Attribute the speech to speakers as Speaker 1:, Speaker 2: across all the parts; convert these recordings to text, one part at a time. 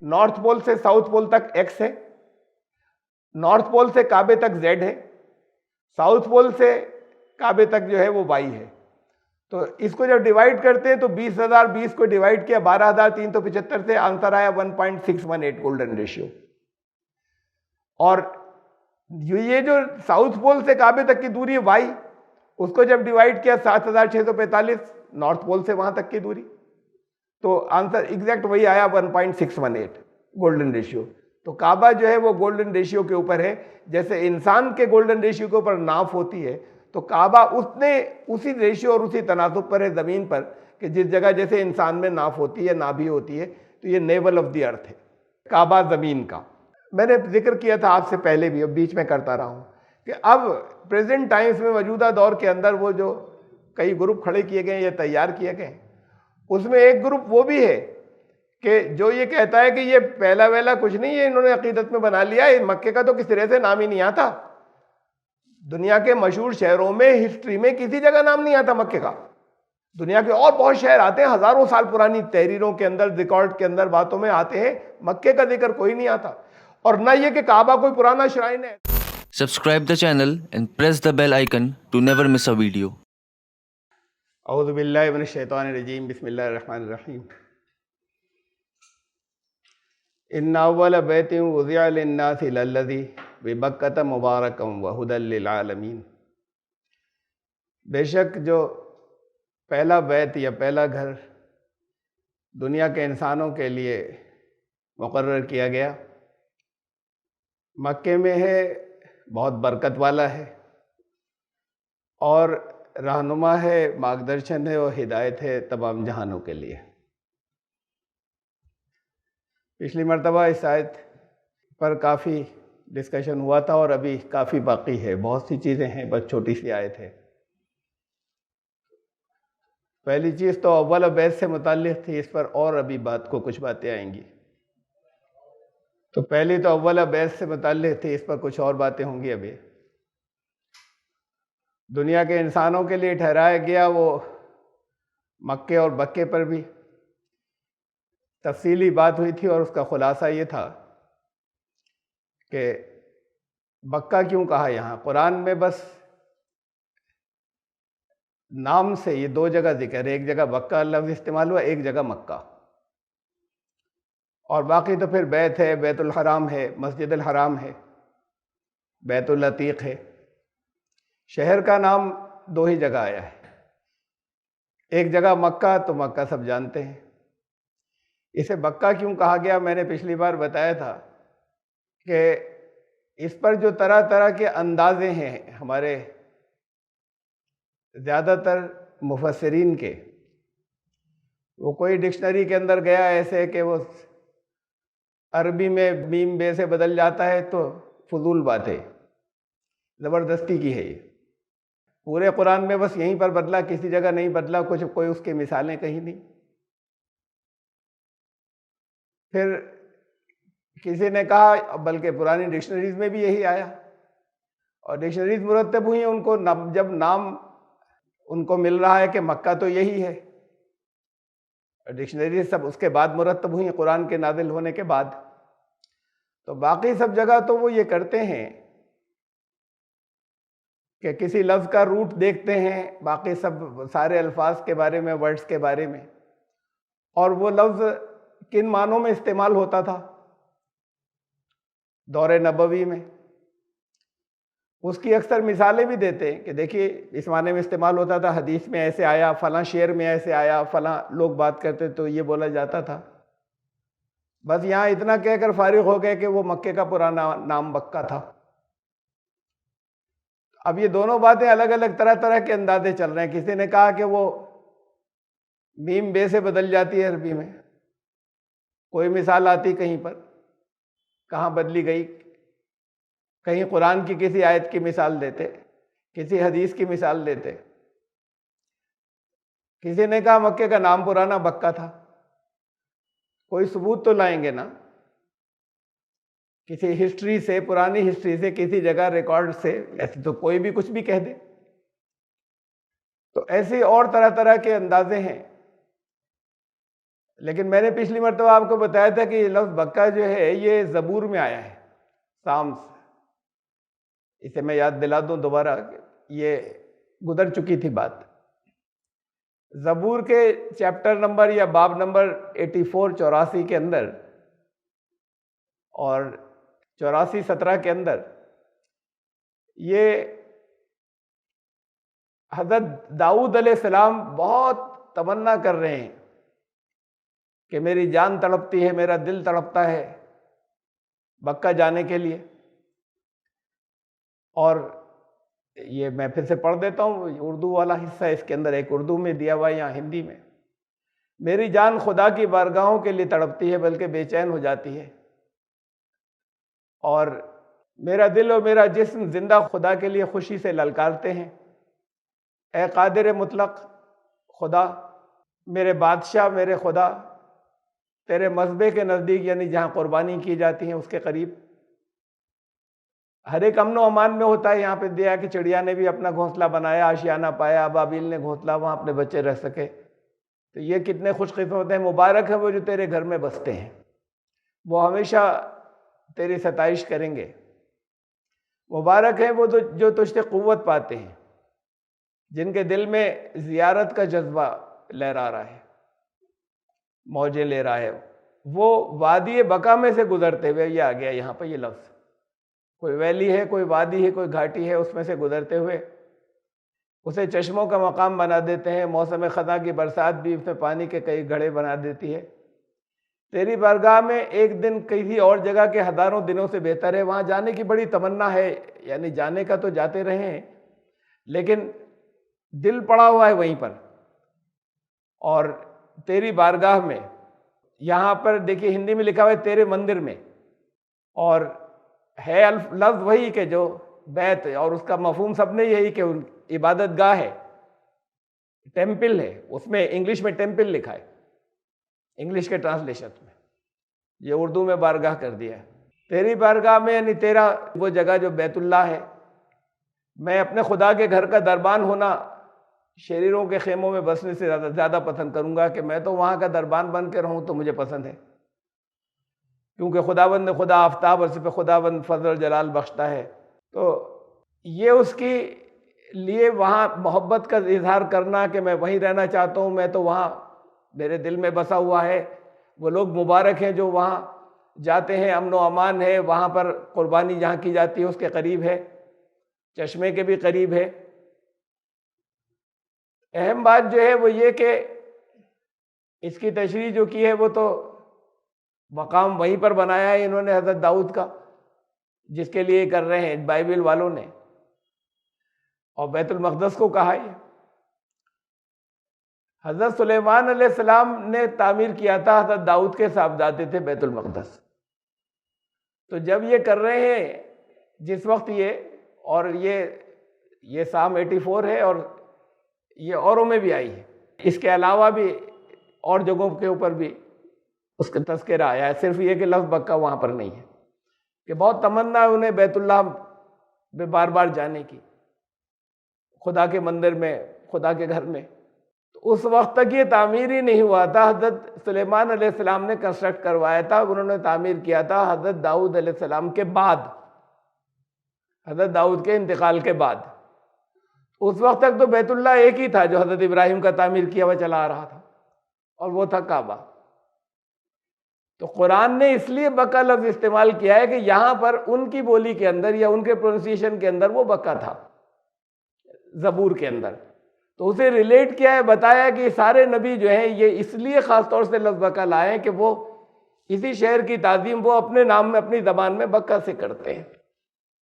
Speaker 1: North pole से south pole तक x है, नॉर्थ पोल से काबे तक z है, साउथ पोल से काबे तक जो है वो y है। तो इसको जब डिवाइड करते हैं तो 20,020 को डिवाइड किया 12,375 से, आंसर आया 1.618 गोल्डन रेशियो। और ये जो साउथ पोल से काबे तक की दूरी है y, उसको जब डिवाइड किया 7,645 नॉर्थ पोल से वहां तक की दूरी, तो आंसर एग्जैक्ट वही आया 1.618 गोल्डन रेशियो। तो काबा जो है वो गोल्डन रेशियो के ऊपर है। जैसे इंसान के गोल्डन रेशियो के ऊपर नाफ होती है, तो काबा उसी रेशियो और उसी तनासुब पर है जमीन पर, कि जिस जगह जैसे इंसान में नाफ होती है, नाभि होती है, तो ये नेवल ऑफ द अर्थ है काबा जमीन का। मैंने जिक्र किया था आपसे पहले भी, अब बीच में करता रहा हूं कि अब प्रेजेंट टाइम्स में मौजूदा दौर के अंदर वो जो कई ग्रुप खड़े किए गए या तैयार किए गए, उसमें एक ग्रुप वो भी है कि जो ये कहता है कि ये पहला वहला कुछ नहीं है, इन्होंने अकीदत में बना लिया है, मक्के का तो किसी तरह से नाम ही नहीं आता। दुनिया के मशहूर शहरों में हिस्ट्री में किसी जगह नाम नहीं आता मक्के का। दुनिया के और बहुत शहर आते हैं, हजारों साल पुरानी तहरीरों के अंदर, रिकॉर्ड के अंदर, बातों में आते हैं, मक्के का जिक्र कोई नहीं आता। और न ये कि काबा कोई पुराना श्राइन है।
Speaker 2: Subscribe the channel and press the bell icon to never miss a video.
Speaker 1: औज़ु बिल्लाहि मिनश शैतानिर रजीम, बिस्मिल्लाहिर रहमानिर रहीम। इन्ना अव्वल बैतिन वुज़िअ लिन्नासि लल्लज़ी बिबक्कत मुबारकम व हुदल लिल आलमीन। बेशक जो पहला बैत या पहला घर दुनिया के इंसानों के लिए मुकर्रर किया गया, मक्के में है, बहुत बरकत वाला है और रहनुमा है, मार्गदर्शन है और हिदायत है तमाम जहानों के लिए। पिछली मरतबा इस आयत पर काफ़ी डिस्कशन हुआ था और अभी काफ़ी बाकी है, बहुत सी चीज़ें हैं, बस छोटी सी आयत है। पहली चीज़ तो अव्वल बैत से मुताल्लिक़ थी, इस पर और अभी कुछ बातें आएंगी। तो पहली तो अव्वल बैत से मुताल्लिक़ थी, इस पर कुछ और बातें होंगी अभी। दुनिया के इंसानों के लिए ठहराया गया वो मक्के और बक्के पर भी तफसीली बात हुई थी और उसका खुलासा ये था कि बक्का क्यों कहा यहाँ। कुरान में बस नाम से ये दो जगह जिक्र है, एक जगह बक्का लफ्ज़ इस्तेमाल हुआ, एक जगह मक्का, और बाकी तो फिर बैत है, बैतुल हराम है, मस्जिदुल हराम है, बैतुल अतीक है। शहर का नाम दो ही जगह आया है, एक जगह मक्का, तो मक्का सब जानते हैं। इसे बक्का क्यों कहा गया, मैंने पिछली बार बताया था कि इस पर जो तरह तरह के अंदाजे हैं हमारे ज़्यादातर मुफस्सिरीन के, वो कोई डिक्शनरी के अंदर गया ऐसे कि वो अरबी में मीम बे से बदल जाता है, तो फजूल बात है, ज़बरदस्ती की है ये। पूरे कुरान में बस यहीं पर बदला, किसी जगह नहीं बदला, कोई उसकी मिसालें कहीं नहीं। फिर किसी ने कहा, बल्कि पुरानी डिक्शनरीज में भी यही आया, और डिक्शनरीज मुरतब हुई हैं उनको, जब नाम उनको मिल रहा है कि मक्का तो यही है, डिक्शनरीज सब उसके बाद मुरतब हुई हैं कुरान के नाजिल होने के बाद। तो बाकी सब जगह तो वो ये करते हैं कि किसी लफ्ज़ का रूट देखते हैं, बाकी सब सारे अल्फाज के बारे में, वर्ड्स के बारे में, और वो लफ्ज़ किन मानों में इस्तेमाल होता था दौरे नबवी में, उसकी अक्सर मिसालें भी देते हैं कि देखिए इस माने में इस्तेमाल होता था, हदीस में ऐसे आया, फलां शेर में ऐसे आया, फलां लोग बात करते तो ये बोला जाता था। बस यहाँ इतना कहकर फारिग हो गए कि वो मक्के का पुराना नाम बक्का था। अब ये दोनों बातें अलग अलग तरह तरह के अंदाजे चल रहे हैं। किसी ने कहा कि वो मीम बे से बदल जाती है अरबी में, कोई मिसाल आती कहीं पर, कहाँ बदली गई, कहीं कुरान की किसी आयत की मिसाल देते, किसी हदीस की मिसाल देते। किसी ने कहा मक्के का नाम पुराना बक्का था, कोई सबूत तो लाएंगे ना, किसी हिस्ट्री से, पुरानी हिस्ट्री से, किसी जगह रिकॉर्ड से। ऐसे तो कोई भी कुछ भी कह दे। तो ऐसे और तरह तरह के अंदाजे हैं। लेकिन मैंने पिछली मरतबा आपको बताया था कि ये लफ्ज़ बक्का जो है ये ज़बूर में आया है, साम्स। इसे मैं याद दिला दूं दोबारा, ये गुजर चुकी थी बात। ज़बूर के चैप्टर नंबर या बाब नंबर 84 के अंदर और 84-17 के अंदर ये हज़रत दाऊद अलैहिस्सलाम बहुत तमन्ना कर रहे हैं कि मेरी जान तड़पती है, मेरा दिल तड़पता है बक्का जाने के लिए। और ये मैं फिर से पढ़ देता हूँ, उर्दू वाला हिस्सा इसके अंदर, एक उर्दू में दिया हुआ है या हिंदी में। मेरी जान खुदा की बारगाहों के लिए तड़पती है, बल्कि बेचैन हो जाती है, और मेरा दिल और मेरा जिस्म जिंदा खुदा के लिए खुशी से ललकारते हैं। ए कादिर मुतलक खुदा, मेरे बादशाह, मेरे खुदा, तेरे मज़बे के नज़दीक, यानी जहाँ कुर्बानी की जाती है उसके करीब, हर एक अमन अमान में होता है। यहाँ पे दिया कि चिड़िया ने भी अपना घोंसला बनाया, आशियाना पाया, अबाबिल ने घोंसला, वहाँ अपने बच्चे रह सके। तो ये कितने खुशकिस्मत हैं, मुबारक है वो जो तेरे घर में बसते हैं, वो हमेशा तेरी सताइश करेंगे। मुबारक है वो जो तुझसे क़ुव्वत पाते हैं, जिनके दिल में ज़ियारत का जज्बा लहरा रहा है, मौजें ले रहा है। वो वादी बका में से गुजरते हुए, ये आ गया यहाँ पर ये लफ्ज़, कोई वैली है, कोई वादी है, कोई घाटी है, उसमें से गुजरते हुए उसे चश्मों का मकाम बना देते हैं। मौसम ख़ज़ा की बरसात भी उसमें पानी के कई घड़े बना देती है। तेरी बारगाह में एक दिन किसी और जगह के हज़ारों दिनों से बेहतर है। वहाँ जाने की बड़ी तमन्ना है, यानी जाने का तो जाते रहे हैं, लेकिन दिल पड़ा हुआ है वहीं पर। और तेरी बारगाह में, यहाँ पर देखिए हिंदी में लिखा हुआ है तेरे मंदिर में, और है लफ्ज़ वही कि जो बैत, और उसका मफहूम सबने यही कि इबादत गाह है, टेम्पल है। उसमें इंग्लिश में टेम्पल लिखा है, इंग्लिश के ट्रांसलेशन में, ये उर्दू में बारगाह कर दिया है। तेरी बारगाह में यानी तेरा वो जगह जो बैतुल्लाह है। मैं अपने खुदा के घर का दरबान होना शरीरों के खेमों में बसने से ज़्यादा पसंद करूँगा, कि मैं तो वहाँ का दरबान बन के रहूँ तो मुझे पसंद है, क्योंकि खुदाबंद खुदा आफ्ताब और सिर्फ खुदाबंद फजल जलाल बख्शता है। तो ये उसकी लिए वहाँ मोहब्बत का इजहार करना कि मैं वहीं रहना चाहता हूँ, मैं तो वहाँ मेरे दिल में बसा हुआ है। वो लोग मुबारक हैं जो वहाँ जाते हैं, अमन व अमान है, वहाँ पर कुर्बानी जहाँ की जाती है उसके करीब है, चश्मे के भी करीब है। अहम बात जो है वो ये कि इसकी तशरीह जो की है वो तो मकाम वहीं पर बनाया है इन्होंने हज़रत दाऊद का, जिसके लिए कर रहे हैं बाइबल वालों ने, और बैतुल मक़दस को कहा है। हज़रत सुलेमान अलैहिस्सलाम ने तामीर किया था, हज़रत दाऊद के साहबजादे थे बैतुल मक़दस। तो जब ये कर रहे हैं जिस वक्त ये, और ये साम 84 है, और ये औरों में भी आई है, इसके अलावा भी और जगहों के ऊपर भी उसका तज़किरा आया है। सिर्फ ये कि लफ्ज़ बक्का वहाँ पर नहीं है, कि बहुत तमन्ना है उन्हें बैतुल्लाह में बार बार जाने की, खुदा के मंदिर में, खुदा के घर में। तो उस वक्त तक ये तामीर ही नहीं हुआ था। हज़रत सुलेमान अलैहिस्सलाम ने कंस्ट्रक्ट करवाया था, उन्होंने तामीर किया था हज़रत दाऊद अलैहिस्सलाम के बाद, हज़रत दाऊद के इंतकाल के बाद। उस वक्त तक तो बैतुल्लाह एक ही था जो हज़रत इब्राहिम का तामीर किया हुआ चला आ रहा था, और वो था काबा। तो कुरान ने इसलिए बक्का लफ्ज़ इस्तेमाल किया है कि यहाँ पर उनकी बोली के अंदर या उनके प्रोनाउंसिएशन के अंदर वो बक्का था, ज़बूर के अंदर। तो उसे रिलेट किया है, बताया कि सारे नबी जो हैं ये इसलिए ख़ास तौर से लफ्ज़ बक्का लाए हैं कि वो इसी शहर की ताज़ीम वो अपने नाम में, अपनी ज़बान में बक्का से करते हैं,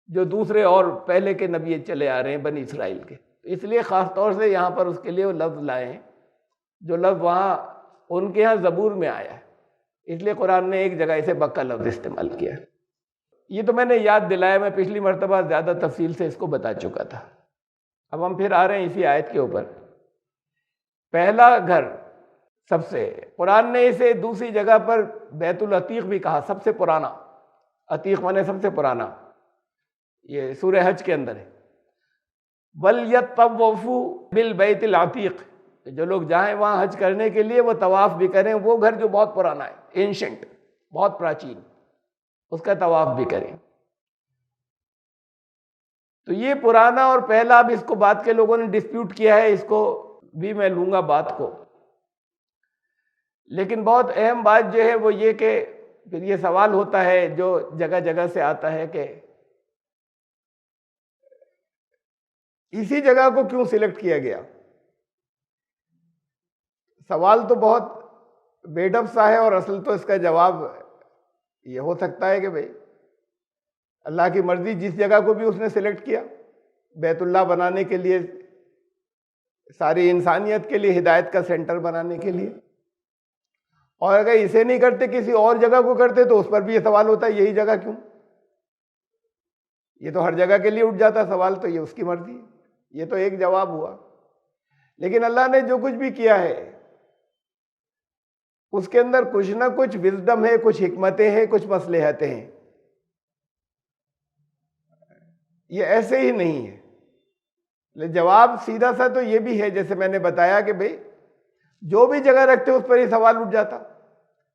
Speaker 1: जो दूसरे और पहले के नबी चले आ रहे हैं बनी इसराइल के। तो इसलिए ख़ास तौर से यहाँ पर उसके लिए वो लफ्ज़ लाए हैं, जो लफ्ज़ वहाँ उनके यहाँ ज़बूर में आया है, इसलिए कुरान ने एक जगह इसे बक्का लफ्ज़ इस्तेमाल किया। ये तो मैंने याद दिलाया, मैं पिछली मरतबा ज़्यादा तफसील से इसको बता चुका था। अब हम फिर आ रहे हैं इसी आयत के ऊपर। पहला घर सबसे, कुरान ने इसे दूसरी जगह पर बैतुल अतीक भी कहा, सबसे पुराना। अतीक माने सबसे पुराना, ये सूरह हज के अंदर है। वल यतवफ़ू बिल बैतिल अतीक, जो लोग जाएं वहां हज करने के लिए, वो तवाफ भी करें, वो घर जो बहुत पुराना है, एंशंट, बहुत प्राचीन, उसका तवाफ भी करें। तो ये पुराना और पहला, अब इसको बाद के लोगों ने डिस्प्यूट किया है, इसको भी मैं लूंगा बात को। लेकिन बहुत अहम बात जो है वो ये कि फिर ये सवाल होता है जो जगह जगह से आता है कि इसी जगह को क्यों सिलेक्ट किया गया। सवाल तो बहुत बेढब सा है और असल तो इसका जवाब ये हो सकता है कि भाई अल्लाह की मर्जी, जिस जगह को भी उसने सिलेक्ट किया बैतुल्लाह बनाने के लिए, सारी इंसानियत के लिए हिदायत का सेंटर बनाने के लिए, और अगर इसे नहीं करते किसी और जगह को करते तो उस पर भी ये सवाल होता है यही जगह क्यों। ये तो हर जगह के लिए उठ जाता सवाल, तो ये उसकी मर्जी है। ये तो एक जवाब हुआ। लेकिन अल्लाह ने जो कुछ भी किया है उसके अंदर कुछ ना कुछ विजडम है, कुछ हिकमतें हैं, कुछ मसलहतें हैं। ये ऐसे ही नहीं है। जवाब सीधा सा तो ये भी है, जैसे मैंने बताया कि भाई जो भी जगह रखते उस पर ही सवाल उठ जाता।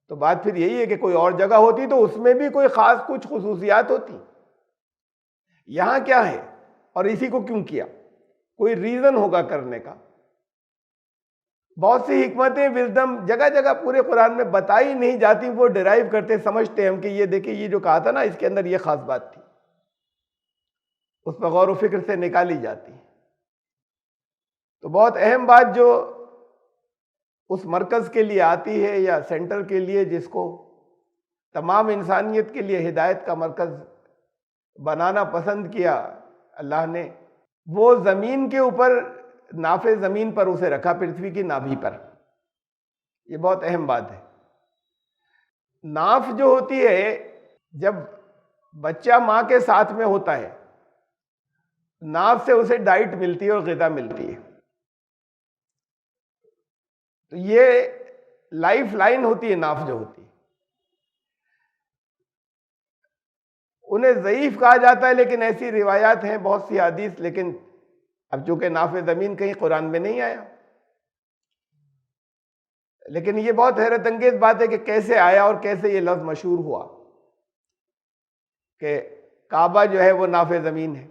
Speaker 1: तो बात फिर यही है कि कोई और जगह होती तो उसमें भी कोई खास कुछ खुसूसियात होती। यहां क्या है और इसी को क्यों किया, कोई रीजन होगा करने का। बहुत सी हिकमतें, विजडम जगह जगह पूरे कुरान में बताई नहीं जाती, वो डिराइव करते समझते हैं हम कि ये देखिए ये जो कहा था ना इसके अंदर ये खास बात थी, उस पर गौर व फिक्र से निकाली जाती है। तो बहुत अहम बात जो उस मरकज के लिए आती है या सेंटर के लिए जिसको तमाम इंसानियत के लिए हिदायत का मरकज बनाना पसंद किया अल्लाह ने, वो जमीन के ऊपर, नाफे जमीन पर उसे रखा, पृथ्वी की नाभि पर। ये बहुत अहम बात है। नाफ जो होती है, जब बच्चा मां के साथ में होता है, नाफ से उसे डाइट मिलती है और ग़िज़ा मिलती है। तो ये लाइफ लाइन होती है नाफ जो होती है। उन्हें ज़ईफ कहा जाता है, लेकिन ऐसी रिवायात हैं बहुत सी हदीस, लेकिन अब चूंकि नाफे ज़मीन कहीं कुरान में नहीं आया। लेकिन ये बहुत हैरत अंगेज बात है कि कैसे आया और कैसे ये लफ्ज़ मशहूर हुआ कि काबा जो है वो नाफे ज़मीन है।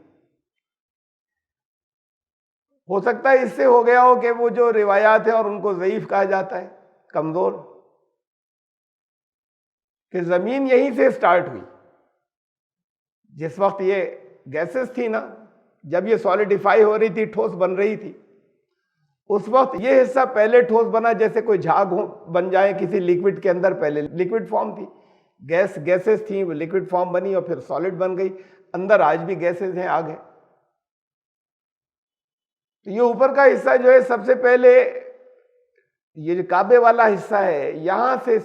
Speaker 1: हो सकता है इससे हो गया हो कि वो जो रिवायात है और उनको ज़ईफ कहा जाता है, कमज़ोर, कि ज़मीन यहीं से स्टार्ट हुई। जिस वक्त ये गैसेस थी ना, जब ये सॉलिडिफाई हो रही थी, ठोस बन रही थी, उस वक्त ये हिस्सा पहले ठोस बना, जैसे कोई झाग बन जाए किसी लिक्विड के अंदर। पहले लिक्विड फॉर्म थी, गैसेस थी, वो लिक्विड फॉर्म बनी और फिर सॉलिड बन गई। अंदर आज भी गैसेस हैं, आग है। तो ये ऊपर का हिस्सा जो है सबसे पहले, ये जो काबे वाला हिस्सा है, यहां से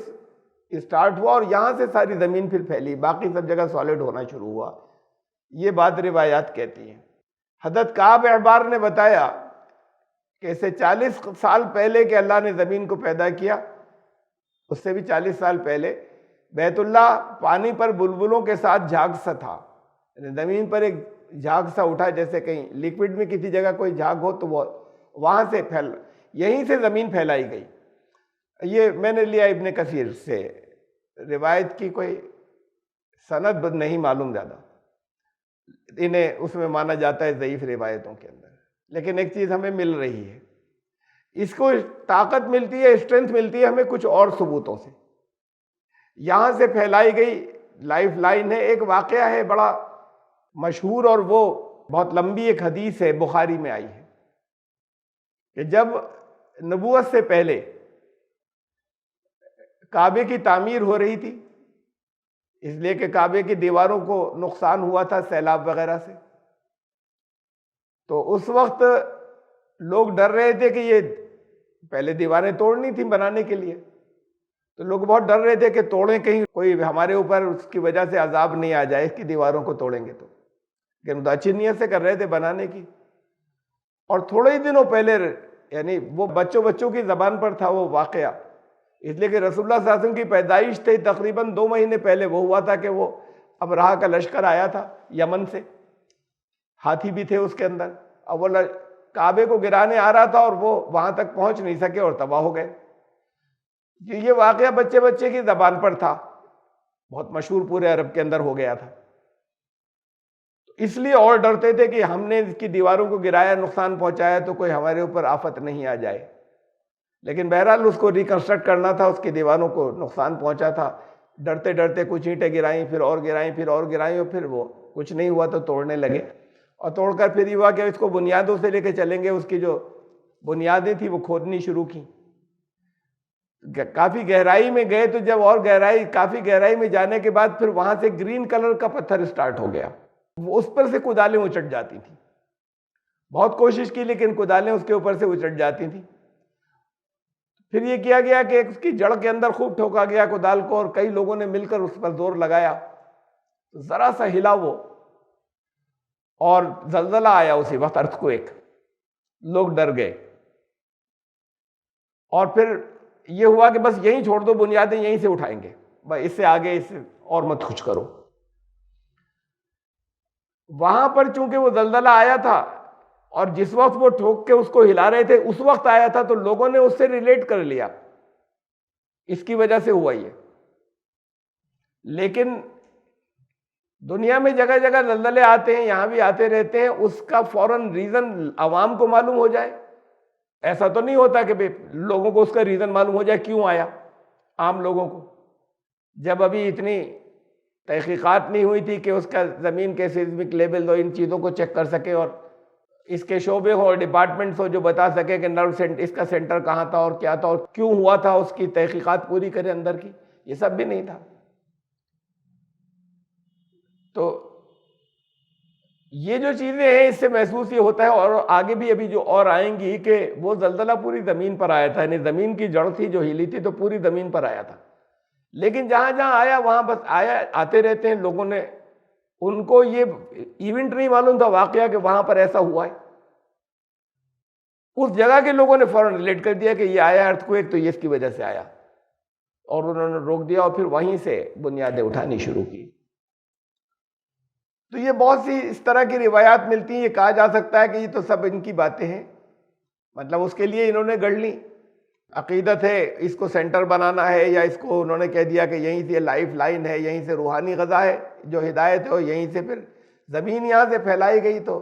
Speaker 1: स्टार्ट हुआ और यहां से सारी जमीन फिर फैली, बाकी सब जगह सॉलिड होना शुरू हुआ। ये बात रिवायात कहती है। हज़रत काब अहबार ने बताया कि इससे 40 साल पहले के अल्लाह ने ज़मीन को पैदा किया, उससे भी 40 साल पहले बैतुल्लाह पानी पर बुलबुलों के साथ झाग सा था। ज़मीन पर एक झाग सा उठा, जैसे कहीं लिक्विड में किसी जगह कोई झाग हो तो वो वहाँ से फैल, यहीं से ज़मीन फैलाई गई। ये मैंने लिया इब्ने कसीर से, रिवायत की कोई सनद नहीं मालूम ज़्यादा, इन्हें उसमें माना जाता है ज़ईफ़ रिवायतों के अंदर। लेकिन एक चीज़ हमें मिल रही है, इसको ताकत मिलती है, स्ट्रेंथ मिलती है हमें कुछ और सबूतों से। यहाँ से फैलाई गई लाइफ लाइन है। एक वाक़या है बड़ा मशहूर और वो बहुत लंबी एक हदीस है, बुखारी में आई है, कि जब नबूवत से पहले काबे की तामीर हो रही थी, इसलिए कि काबे की दीवारों को नुकसान हुआ था सैलाब वगैरह से, तो उस वक्त लोग डर रहे थे कि ये पहले दीवारें तोड़नी थी बनाने के लिए, तो लोग बहुत डर रहे थे कि तोड़ें, कहीं कोई हमारे ऊपर उसकी वजह से अजाब नहीं आ जाए इसकी दीवारों को तोड़ेंगे तो। लेकिन अच्छी नीयत से कर रहे थे बनाने की। और थोड़े ही दिनों पहले, यानी वो बच्चों की ज़बान पर था वो वाक़या, इसलिए कि रसूलुल्लाह सल्लल्लाहु अलैहि वसल्लम की पैदाइश थी तकरीबन 2 महीने पहले वो हुआ था कि वो अबरहा का लश्कर आया था यमन से, हाथी भी थे उसके अंदर। अब वो काबे को गिराने आ रहा था और वो वहां तक पहुंच नहीं सके और तबाह हो गए। ये वाकया बच्चे बच्चे की जबान पर था, बहुत मशहूर पूरे अरब के अंदर हो गया था। इसलिए और डरते थे कि हमने इसकी दीवारों को गिराया, नुकसान पहुंचाया तो कोई हमारे ऊपर आफत नहीं आ जाए। लेकिन बहरहाल उसको रिकंस्ट्रक्ट करना था, उसकी दीवारों को नुकसान पहुंचा था। डरते डरते कुछ ईंटें गिराई, फिर और गिराई, फिर और गिराई, और फिर वो कुछ नहीं हुआ तो तोड़ने लगे। और तोड़कर फिर ये हुआ कि इसको बुनियादों से लेके चलेंगे, उसकी जो बुनियादें थी वो खोदनी शुरू की। काफी गहराई में गए तो जब और काफी गहराई में जाने के बाद फिर वहां से ग्रीन कलर का पत्थर स्टार्ट हो गया। उस पर से कुदालें उचट जाती थी। बहुत कोशिश की लेकिन कुदालें उसके ऊपर से उचट जाती थी। फिर ये किया गया कि उसकी जड़ के अंदर खूब ठोका गया कुदाल को, और कई लोगों ने मिलकर उस पर जोर लगाया। जरा सा हिला वो और जलजला आया उसी वक्त, अर्थक्वेक। लोग डर गए और फिर ये हुआ कि बस यहीं छोड़ दो, बुनियादें यहीं से उठाएंगे, बस इससे आगे इससे और मत कुछ करो। वहां पर चूंकि वो दलदला आया था और जिस वक्त वो ठोक के उसको हिला रहे थे उस वक्त आया था, तो लोगों ने उससे रिलेट कर लिया, इसकी वजह से हुआ ये। लेकिन दुनिया में जगह जगह दलदले आते हैं, यहां भी आते रहते हैं, उसका फौरन रीजन अवाम को मालूम हो जाए ऐसा तो नहीं होता कि लोगों को उसका रीजन मालूम हो जाए क्यों आया। आम लोगों को जब अभी इतनी तहकीकात नहीं हुई थी कि उसका ज़मीन के सिस्मिक लेवल हो, इन चीज़ों को चेक कर सके और इसके शोबे हो और डिपार्टमेंट्स हो जो बता सके कि नर्व सेंटर, इसका सेंटर कहाँ था और क्या था और क्यों हुआ था, उसकी तहकीकात पूरी करे अंदर की, ये सब भी नहीं था। तो ये जो चीज़ें हैं इससे महसूस ये होता है, और आगे भी अभी जो और आएंगी, कि वो जलजला पूरी ज़मीन पर आया था, यानी ज़मीन की जड़ थी जो हिली थी तो पूरी ज़मीन पर आया था। लेकिन जहां जहां आया वहां बस आया, आते रहते हैं लोगों ने, उनको ये इवेंट नहीं मालूम था वाकया कि वहां पर ऐसा हुआ है। उस जगह के लोगों ने फौरन रिलेट कर दिया कि ये आया अर्थक्वेक तो ये इसकी वजह से आया, और उन्होंने रोक दिया और फिर वहीं से बुनियादें उठानी शुरू की। तो ये बहुत सी इस तरह की रिवायात मिलती हैं। ये कहा जा सकता है कि ये तो सब इनकी बातें हैं, मतलब उसके लिए इन्होंने गढ़ ली, अकीदत है, इसको सेंटर बनाना है, या इसको उन्होंने कह दिया कि यहीं से लाइफ लाइन है, यहीं से रूहानी ग़ज़ा है, जो हिदायत है, और यहीं से फिर ज़मीन यहाँ से फैलाई गई। तो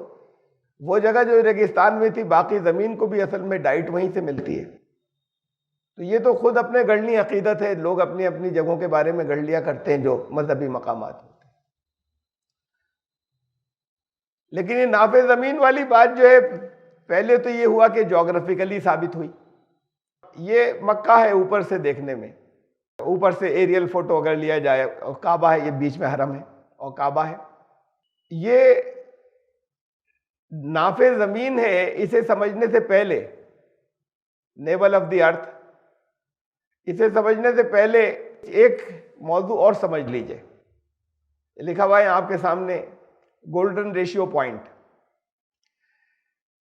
Speaker 1: वो जगह जो रेगिस्तान में थी, बाकी ज़मीन को भी असल में डाइट वहीं से मिलती है। तो ये तो खुद अपने गढ़ ली अकीदत है, लोग अपनी अपनी जगहों के बारे में गढ़ लिया करते हैं जो मजहबी मकामात होते हैं। लेकिन ये नाफे ज़मीन वाली बात जो है, पहले तो ये हुआ कि जोग्राफिकली साबित हुई। ये मक्का है ऊपर से देखने में, ऊपर से एरियल फोटो अगर लिया जाए, और काबा है, ये बीच में हरम है और काबा है। ये नाफे ज़मीन है, इसे समझने से पहले, नेवल ऑफ द अर्थ, इसे समझने से पहले एक मौजू और समझ लीजिए। लिखा हुआ है आपके सामने, गोल्डन रेशियो पॉइंट।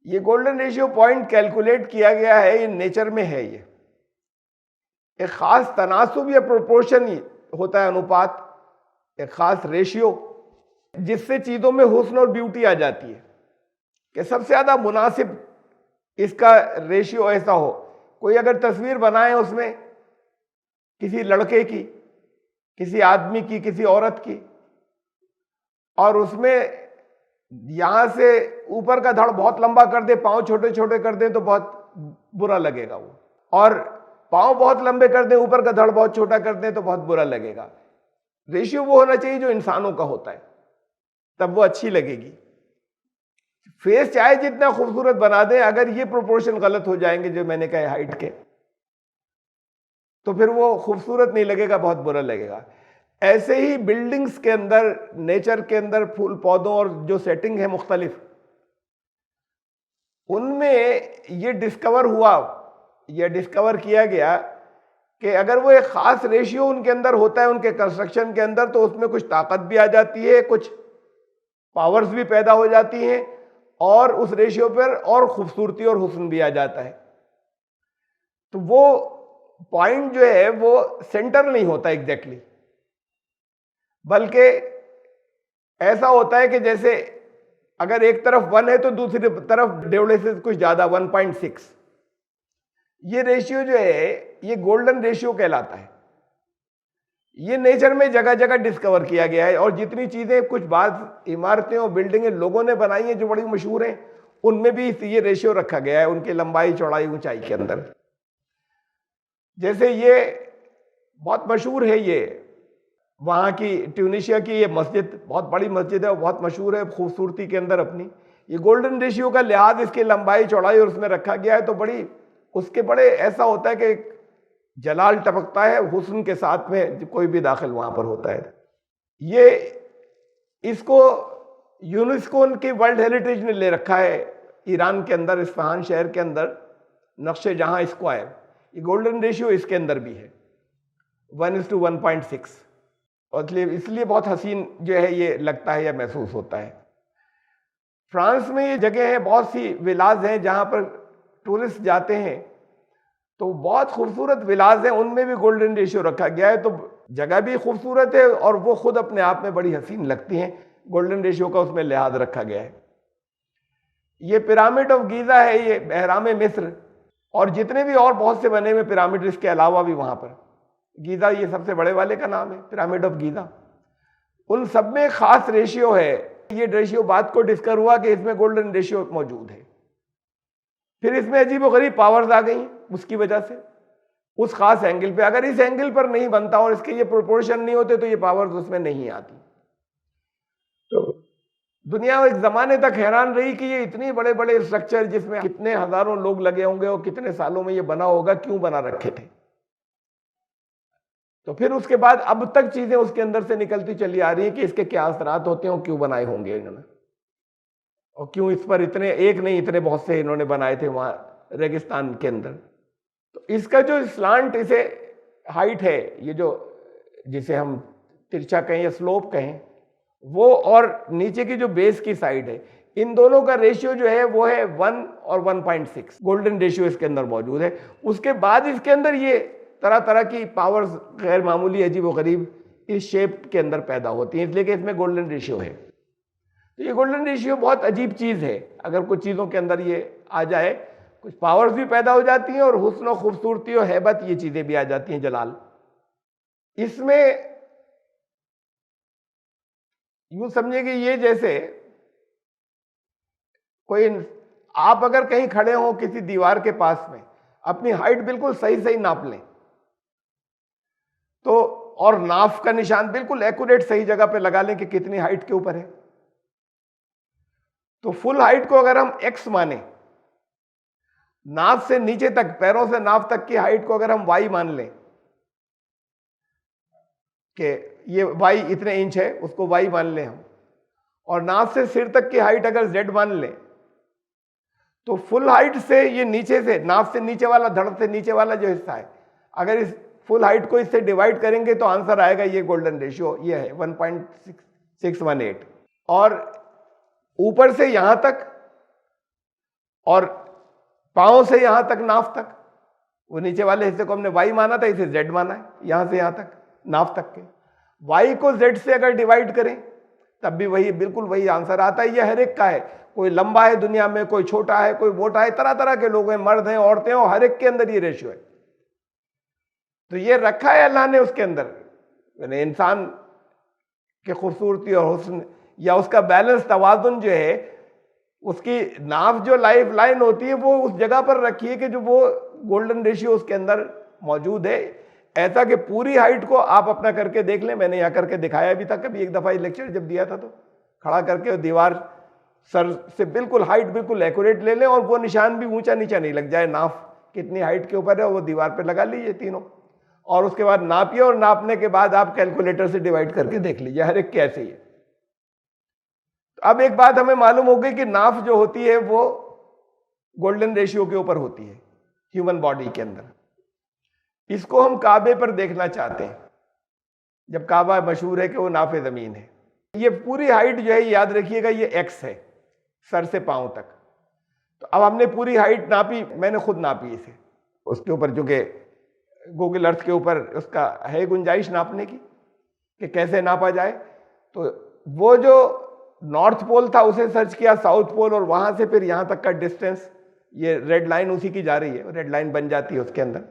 Speaker 1: ये गोल्डन रेशियो पॉइंट कैलकुलेट किया गया है, ये नेचर में है। ये एक खास तनासुब या प्रोपोर्शन होता है, अनुपात, एक खास रेशियो, जिससे चीजों में हुस्न और ब्यूटी आ जाती है, कि सबसे ज्यादा मुनासिब इसका रेशियो ऐसा हो। कोई अगर तस्वीर बनाए उसमें किसी लड़के की, किसी आदमी की, किसी औरत की, और उसमें यहां से ऊपर का धड़ बहुत लंबा कर दे, पांव छोटे छोटे कर दे, तो बहुत बुरा लगेगा वो, और पांव बहुत लंबे कर दे, ऊपर का धड़ बहुत छोटा कर दे, तो बहुत बुरा लगेगा। रेशियो वो होना चाहिए जो इंसानों का होता है, तब वो अच्छी लगेगी। फेस चाहे जितना खूबसूरत बना दे, अगर ये प्रोपोर्शन गलत हो जाएंगे जो मैंने कहा हाइट के, तो फिर वो खूबसूरत नहीं लगेगा, बहुत बुरा लगेगा। ऐसे ही बिल्डिंग्स के अंदर, नेचर के अंदर, फूल पौधों और जो सेटिंग है मुख्तलिफ, उनमें ये डिस्कवर हुआ, ये डिस्कवर किया गया कि अगर वो एक खास रेशियो उनके अंदर होता है, उनके कंस्ट्रक्शन के अंदर, तो उसमें कुछ ताकत भी आ जाती है, कुछ पावर्स भी पैदा हो जाती हैं, और उस रेशियो पर और खूबसूरती और हुस्न भी आ जाता है। तो वो पॉइंट जो है वो सेंटर नहीं होता बल्कि ऐसा होता है कि जैसे अगर एक तरफ 1 है तो दूसरी तरफ डेढ़ से कुछ ज्यादा 1.6। ये रेशियो जो है ये गोल्डन रेशियो कहलाता है। ये नेचर में जगह जगह डिस्कवर किया गया है और जितनी चीजें कुछ बाद इमारतें और बिल्डिंगें लोगों ने बनाई हैं जो बड़ी मशहूर हैं, उनमें भी ये रेशियो रखा गया है उनकी लंबाई चौड़ाई ऊंचाई के अंदर। जैसे ये बहुत मशहूर है, ये वहाँ की ट्यूनिशिया की ये मस्जिद बहुत बड़ी मस्जिद है और बहुत मशहूर है खूबसूरती के अंदर अपनी। ये गोल्डन रेशियो का लिहाज इसकी लंबाई चौड़ाई और उसमें रखा गया है, तो बड़ी उसके बड़े ऐसा होता है कि जलाल टपकता है हुस्न के साथ में कोई भी दाखिल वहां पर होता है। ये इसको यूनेस्को की वर्ल्ड हेरिटेज ने ले रखा है ईरान के अंदर, इस्फहान शहर के अंदर नक्शे जहां स्क्वायर। ये गोल्डन रेशियो इसके अंदर भी है 1:1.6 और इसलिए बहुत हसीन जो है ये लगता है या महसूस होता है। फ्रांस में ये जगह है, बहुत सी विलाज हैं जहां पर टूरिस्ट जाते हैं तो बहुत खूबसूरत विलाज हैं, उनमें भी गोल्डन रेशियो रखा गया है। तो जगह भी खूबसूरत है और वो खुद अपने आप में बड़ी हसीन लगती हैं, गोल्डन रेशियो का उसमें लिहाज रखा गया है। ये पिरामिड ऑफ गीजा है, ये बहराम मिस्र, और जितने भी और बहुत से बने हुए पिरामिड इसके अलावा भी वहां पर। गीजा ये सबसे बड़े वाले का नाम है, पिरामिड ऑफ गीजा। उन सब में खास रेशियो है। ये रेशियो बात को डिस्कवर हुआ कि इसमें गोल्डन रेशियो मौजूद है। फिर इसमें अजीबोगरीब पावर्स आ गई उसकी वजह से, उस खास एंगल पे। अगर इस एंगल पर नहीं बनता और इसके ये प्रोपोर्शन नहीं होते तो ये पावर्स उसमें नहीं आती। तो दुनिया एक जमाने तक हैरान रही कि ये इतनी बड़े बड़े स्ट्रक्चर जिसमें कितने हजारों लोग लगे होंगे और कितने सालों में ये बना होगा, क्यों बना रखे थे। तो फिर उसके बाद अब तक चीजें उसके अंदर से निकलती चली आ रही है कि इसके क्या असरात होते हैं और क्यों बनाए होंगे इन्होंने, और क्यों इस पर इतने एक नहीं इतने बहुत से इन्होंने बनाए थे वहां रेगिस्तान के अंदर। तो इसका जो स्लांट, इसे हाइट है, ये जो जिसे हम तिरछा कहें या स्लोप कहें, वो और नीचे की जो बेस की साइड है, इन दोनों का रेशियो जो है वो है 1 और 1.6। गोल्डन रेशियो इसके अंदर मौजूद है। उसके बाद इसके अंदर ये तरह तरह की पावर्स गैर मामूली अजीब व गरीब इस शेप के अंदर पैदा होती हैं, इसलिए कि इसमें गोल्डन रेशियो है। तो ये गोल्डन रेशियो बहुत अजीब चीज है। अगर कुछ चीजों के अंदर ये आ जाए, कुछ पावर्स भी पैदा हो जाती हैं और हुस्न और खूबसूरती और हैबत, ये चीजें भी आ जाती हैं, जलाल। इसमें यूं समझिए कि ये जैसे कोई, आप अगर कहीं खड़े हो किसी दीवार के पास में, अपनी हाइट बिल्कुल सही सही नाप लें तो, और नाफ का निशान बिल्कुल एक्यूरेट सही जगह पे लगा लें कि कितनी हाइट के ऊपर है। तो फुल हाइट को अगर हम x माने, नाफ से नीचे तक, पैरों से नाफ तक की हाइट को अगर हम y मान लें कि ये y इतने इंच है, उसको y मान लें हम, और नाफ से सिर तक की हाइट अगर z मान लें, तो फुल हाइट से ये नीचे से, नाफ से नीचे वाला, धड़ से नीचे वाला जो हिस्सा है, अगर इस फुल हाइट को इससे डिवाइड करेंगे तो आंसर आएगा ये गोल्डन रेशियो, ये है 1.618। और ऊपर से यहां तक और पांव से यहां तक, नाफ तक, वो नीचे वाले हिस्से को हमने y माना था, इसे z माना है, यहां से यहां तक, नाफ तक के। y को z से अगर डिवाइड करें तब भी वही, बिल्कुल वही आंसर आता है। ये हर एक का है, कोई लंबा है दुनिया में, कोई छोटा है, कोई मोटा है, तरह तरह के लोग हैं, मर्द हैं, औरतें, और हर एक के अंदर ये रेशियो है। तो ये रखा है अल्लाह ने उसके अंदर, यानी इंसान के खूबसूरती और हुस्न या उसका बैलेंस, तवाजुन जो है, उसकी नाफ जो लाइफ लाइन होती है वो उस जगह पर रखी है कि जो वो गोल्डन रेशियो उसके अंदर मौजूद है। ऐसा कि पूरी हाइट को आप अपना करके देख लें, मैंने यहाँ करके दिखाया भी था कभी एक दफा लेक्चर जब दिया था, तो खड़ा करके दीवार सर से बिल्कुल हाइट बिल्कुल एक्यूरेट ले लें और वो निशान भी ऊंचा नीचा नहीं लग जाए, नाफ कितनी हाइट के ऊपर है वो दीवार पे लगा लीजिए तीनों, और उसके बाद नापिए, और नापने के बाद आप कैलकुलेटर से डिवाइड करके देख लीजिए हर एक कैसे ही है। अब एक बात हमें मालूम हो गई कि नाफ जो होती है वो गोल्डन रेशियो के ऊपर होती है ह्यूमन बॉडी के अंदर। इसको हम काबे पर देखना चाहते हैं, जब काबा मशहूर है कि वो नाफे जमीन है। ये पूरी हाइट जो है याद रखिएगा ये x है, सर से पांव तक। तो अब हमने पूरी हाइट नापी, मैंने खुद नापी इसे, उसके ऊपर चूंकि गूगल अर्थ के ऊपर उसका है गुंजाइश नापने की कि कैसे नापा जाए। तो वो जो नॉर्थ पोल था, उसे सर्च किया, साउथ पोल, और वहां से फिर यहां तक का डिस्टेंस, ये रेड लाइन उसी की जा रही है, रेड लाइन बन जाती है उसके अंदर।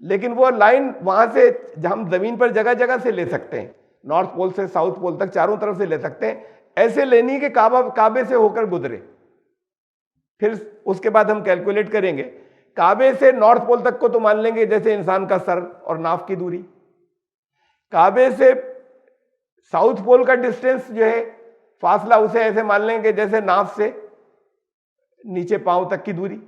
Speaker 1: लेकिन वो लाइन वहां से हम जमीन पर जगह जगह से ले सकते हैं, नॉर्थ पोल से साउथ पोल तक चारों तरफ से ले सकते हैं। ऐसे लेनी कि काबे से होकर गुजरे। फिर उसके बाद हम कैलकुलेट करेंगे, काबे से नॉर्थ पोल तक को तो मान लेंगे जैसे इंसान का सर और नाक की दूरी। काबे से साउथ पोल का डिस्टेंस जो है, फासला, उसे ऐसे मान लेंगे जैसे नाक से नीचे पांव तक की दूरी।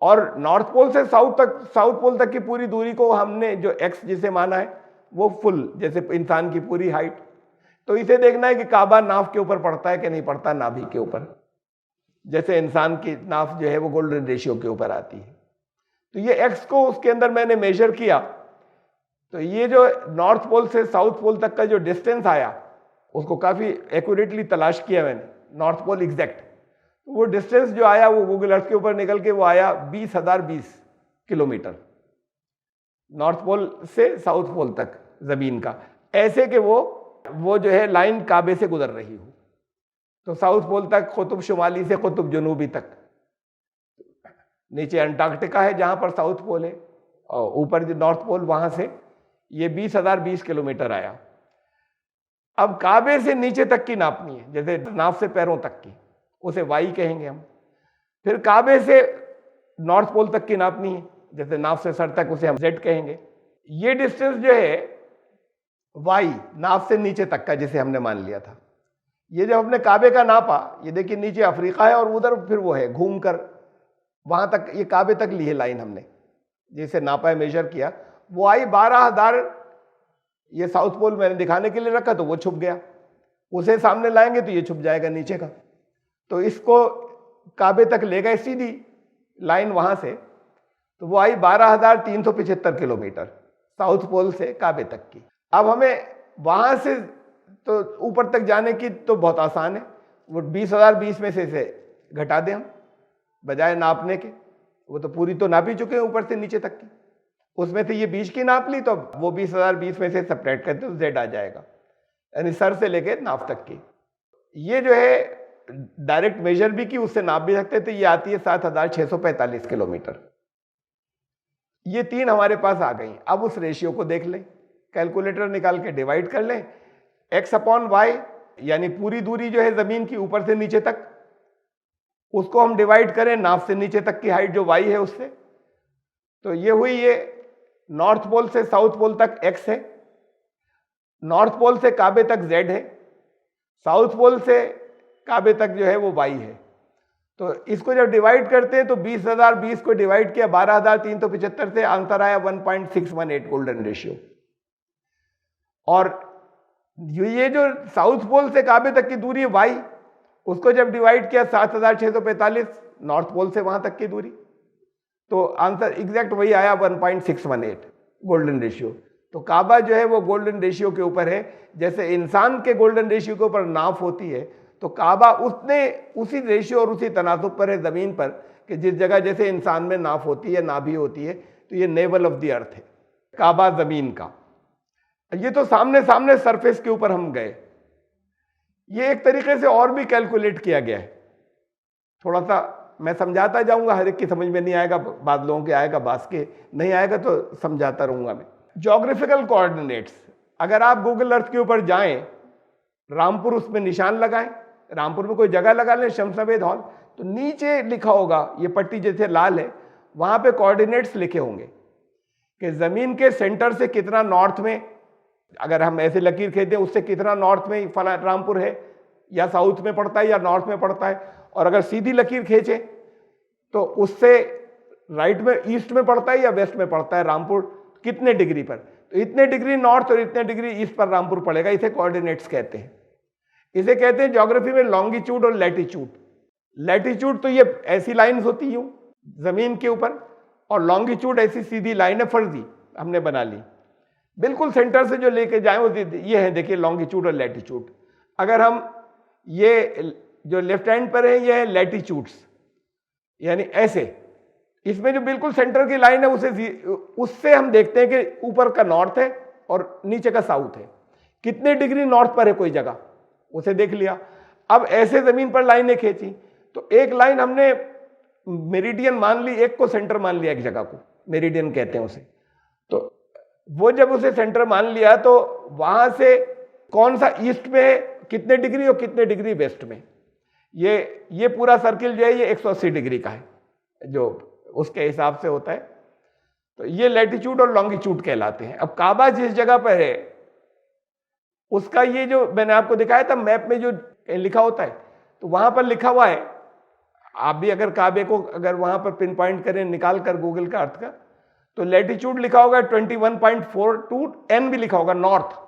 Speaker 1: और नॉर्थ पोल से साउथ पोल तक की पूरी दूरी को हमने जो एक्स जिसे माना है वो फुल, जैसे इंसान की पूरी हाइट। तो इसे देखना है कि काबा नाफ के ऊपर पड़ता है कि नहीं पड़ता, नाभि के ऊपर, जैसे इंसान की नाफ जो है वो गोल्डन रेशियो के ऊपर आती है। तो ये एक्स को उसके अंदर मैंने मेजर किया, तो ये जो नॉर्थ पोल से साउथ पोल तक का जो डिस्टेंस आया उसको काफी एक्यूरेटली तलाश किया मैंने, नॉर्थ पोल एग्जैक्ट। वो डिस्टेंस जो आया वो गूगल अर्थ के ऊपर निकल के वो आया 20,020 किलोमीटर, नॉर्थ पोल से साउथ पोल तक जमीन का, ऐसे कि वो जो है लाइन काबे से गुजर रही हो। तो साउथ पोल तक, कुतुब शुमाली से कुतुब जनूबी तक, नीचे अंटार्कटिका है जहां पर साउथ पोल है, और ऊपर जो नॉर्थ पोल, वहां से ये 20,020 किलोमीटर आया। अब काबे से नीचे तक की नापनी है, जैसे नाफ से पैरों तक की, उसे वाई कहेंगे हम। फिर काबे से नॉर्थ पोल तक की नापनी है, जैसे नाफ से सर तक, उसे हम जेड कहेंगे। ये डिस्टेंस जो है वाई, नाफ से नीचे तक का, जिसे हमने मान लिया था। ये जब हमने काबे का नापा, ये देखिए नीचे अफ्रीका है और उधर फिर वो है, घूमकर वहां तक, ये काबे तक ली है लाइन हमने, जिसे नापा है, मेजर किया, वो आई 12,000। ये साउथ पोल मैंने दिखाने के लिए रखा तो वो छुप गया, उसे सामने लाएंगे तो ये छुप जाएगा नीचे का। तो इसको काबे तक ले गए सीधी लाइन वहां से, तो वो आई 12,375 किलोमीटर साउथ पोल से काबे तक की। अब हमें वहां से तो ऊपर तक जाने की तो बहुत आसान है, वो 20,020 में से इसे घटा दें हम, बजाय नापने के। वो तो पूरी तो नाप ही चुके हैं ऊपर से नीचे तक की, उसमें से ये बीच की नाप ली, तो वो 20,020 में से सब्ट्रैक्ट करते तो जेड आ जाएगा, यानी सर से लेके नाप तक की। ये जो है डायरेक्ट मेजर भी की, उससे नाप भी सकते थे। ये आती है 7,645 किलोमीटर। ये तीन हमारे पास आ गई। अब उस रेशियो को देख लें, कैलकुलेटर निकाल के डिवाइड कर लें, x अपॉन वाई, यानी पूरी दूरी जो है जमीन की ऊपर से नीचे तक, उसको हम डिवाइड करें नाफ से नीचे तक की हाइट जो y है उससे। तो ये हुई, ये नॉर्थ पोल से साउथ पोल तक x है, नॉर्थ पोल से काबे तक z है, साउथ पोल से काबे तक जो है वो y है। तो इसको जब डिवाइड करते हैं तो 20,020 को डिवाइड किया 12,375 से, आंसर आया 1.618 गोल्डन रेशियो। और ये जो साउथ पोल से काबे तक की दूरी है y, उसको जब डिवाइड किया 7,645, नॉर्थ पोल से वहां तक की दूरी, तो आंसर एग्जैक्ट वही आया 1.618 गोल्डन रेशियो। तो काबा जो है वो गोल्डन रेशियो के ऊपर है, जैसे इंसान के गोल्डन रेशियो के ऊपर नाफ होती है, तो काबा उसी रेशियो और उसी तनासुब पर है जमीन पर, कि जिस जगह जैसे इंसान में नाफ होती है, नाभि होती है, तो ये नेवल ऑफ द अर्थ है काबा जमीन का। ये तो सामने सामने सरफेस के ऊपर हम गए। ये एक तरीके से और भी कैलकुलेट किया गया है, थोड़ा सा मैं समझाता जाऊंगा, हर एक की समझ में नहीं आएगा, बाद लोगों के आएगा, बास के नहीं आएगा, तो समझाता रहूंगा मैं। ज्योग्राफिकल कोऑर्डिनेट्स, अगर आप गूगल अर्थ के ऊपर जाएं, रामपुर उसमें निशान लगाएं, रामपुर में कोई जगह लगा लें, शमशावेद हॉल, तो नीचे लिखा होगा, ये पट्टी जैसे लाल है, वहां पे कोऑर्डिनेट्स लिखे होंगे कि जमीन के सेंटर से कितना नॉर्थ में, अगर हम ऐसे लकीर खींचते हैं, उससे कितना नॉर्थ में फला रामपुर है, या साउथ में पड़ता है या नॉर्थ में पड़ता है। और अगर सीधी लकीर खींचे तो उससे राइट में, ईस्ट में पड़ता है या वेस्ट में पड़ता है रामपुर, कितने डिग्री पर, तो इतने डिग्री नॉर्थ और इतने डिग्री ईस्ट पर रामपुर पड़ेगा। इसे कोऑर्डिनेट्स कहते हैं। इसे कहते हैं ज्योग्राफी में लॉन्गिट्यूड और लैटिट्यूड। लैटिट्यूड तो ये ऐसी लाइंस होती हैं जमीन के ऊपर, और लॉन्गिट्यूड ऐसी सीधी लाइन है, फर्जी हमने बना ली, बिल्कुल सेंटर से जो लेके जाए वो ये है, देखिए लॉन्गिट्यूड और लैटिट्यूड। अगर हम ये जो लेफ्ट हैंड पर है, ये है लैटिट्यूड्स, यानी ऐसे, इसमें जो बिल्कुल सेंटर की लाइन है उससे हम देखते हैं कि ऊपर का नॉर्थ है और नीचे का साउथ है, कितने डिग्री नॉर्थ पर है कोई जगह, उसे देख लिया। अब ऐसे जमीन पर लाइनें खींची तो एक लाइन हमने मेरिडियन मान ली, एक को सेंटर मान लिया, एक जगह को मेरिडियन कहते हैं उसे। तो वो जब उसे सेंटर मान लिया तो वहां से कौन सा ईस्ट में है, कितने डिग्री और कितने डिग्री वेस्ट में, ये पूरा सर्किल जो है ये 180 डिग्री का है, जो उसके हिसाब से होता है। तो ये लैटिट्यूड और लॉन्गिट्यूड कहलाते हैं। अब काबा जिस जगह पर है उसका ये जो मैंने आपको दिखाया था मैप में जो लिखा होता है, तो वहां पर लिखा हुआ है, आप भी अगर काबे को अगर वहां पर पिन पॉइंट करें निकाल कर गूगल का अर्थ का, तो लैटिट्यूड लिखा होगा 21.42, एन भी लिखा होगा नॉर्थ।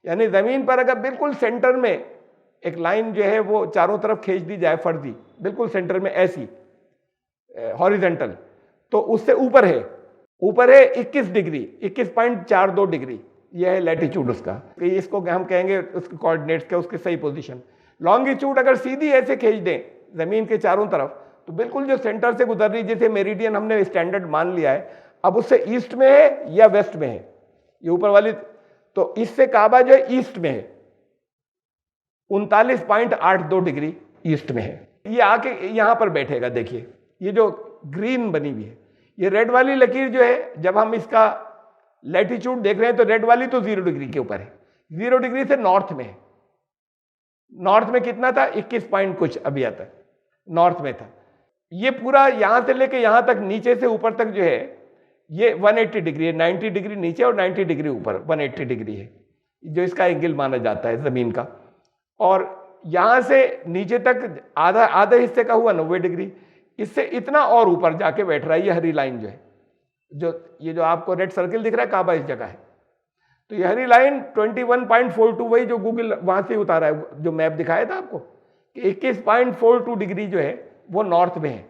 Speaker 1: यानी जमीन पर अगर बिल्कुल सेंटर में एक लाइन जो है वो चारों तरफ खींच दी जाए फर्जी, बिल्कुल सेंटर में ऐसी हॉरिजेंटल, तो उससे ऊपर है 21 डिग्री, 21.42 डिग्री, यह है लैटिट्यूड उसका। तो इसको हम कहेंगे उसके कोऑर्डिनेट्स के, उसकी सही पोजीशन। लॉन्गिट्यूड अगर सीधी ऐसे खींच दें जमीन के चारों तरफ, तो बिल्कुल जो सेंटर से गुजर रही, जैसे मेरिडियन हमने स्टैंडर्ड मान लिया है, अब उससे ईस्ट में है या वेस्ट में है, ये ऊपर वाली, तो इससे काबा जो है ईस्ट में है, 39.82 डिग्री ईस्ट में है। ये आके यहां पर बैठेगा। देखिए ये जो ग्रीन बनी हुई है, ये रेड वाली लकीर जो है, जब हम इसका लैटिट्यूड देख रहे हैं तो रेड वाली तो 0 डिग्री के ऊपर है, 0 डिग्री से नॉर्थ में है। नॉर्थ में कितना था, 21 पॉइंट कुछ अभी आता है, नॉर्थ में था। ये पूरा यहां से लेके यहां तक, नीचे से ऊपर तक जो है ये 180 डिग्री है, 90 डिग्री नीचे और 90 डिग्री ऊपर, 180 डिग्री है जो इसका एंगल माना जाता है जमीन का। और यहां से नीचे तक आधा हिस्से का हुआ 90 डिग्री, इससे इतना और ऊपर जाके बैठ रहा है ये हरी लाइन जो है, ये जो आपको रेड सर्किल दिख रहा है, काबा इस जगह है। तो ये हरी लाइन 21.42, वही जो गूगल वहां से उतारा है, जो मैप दिखाया था आपको कि 21.42 डिग्री जो है वो नॉर्थ में है,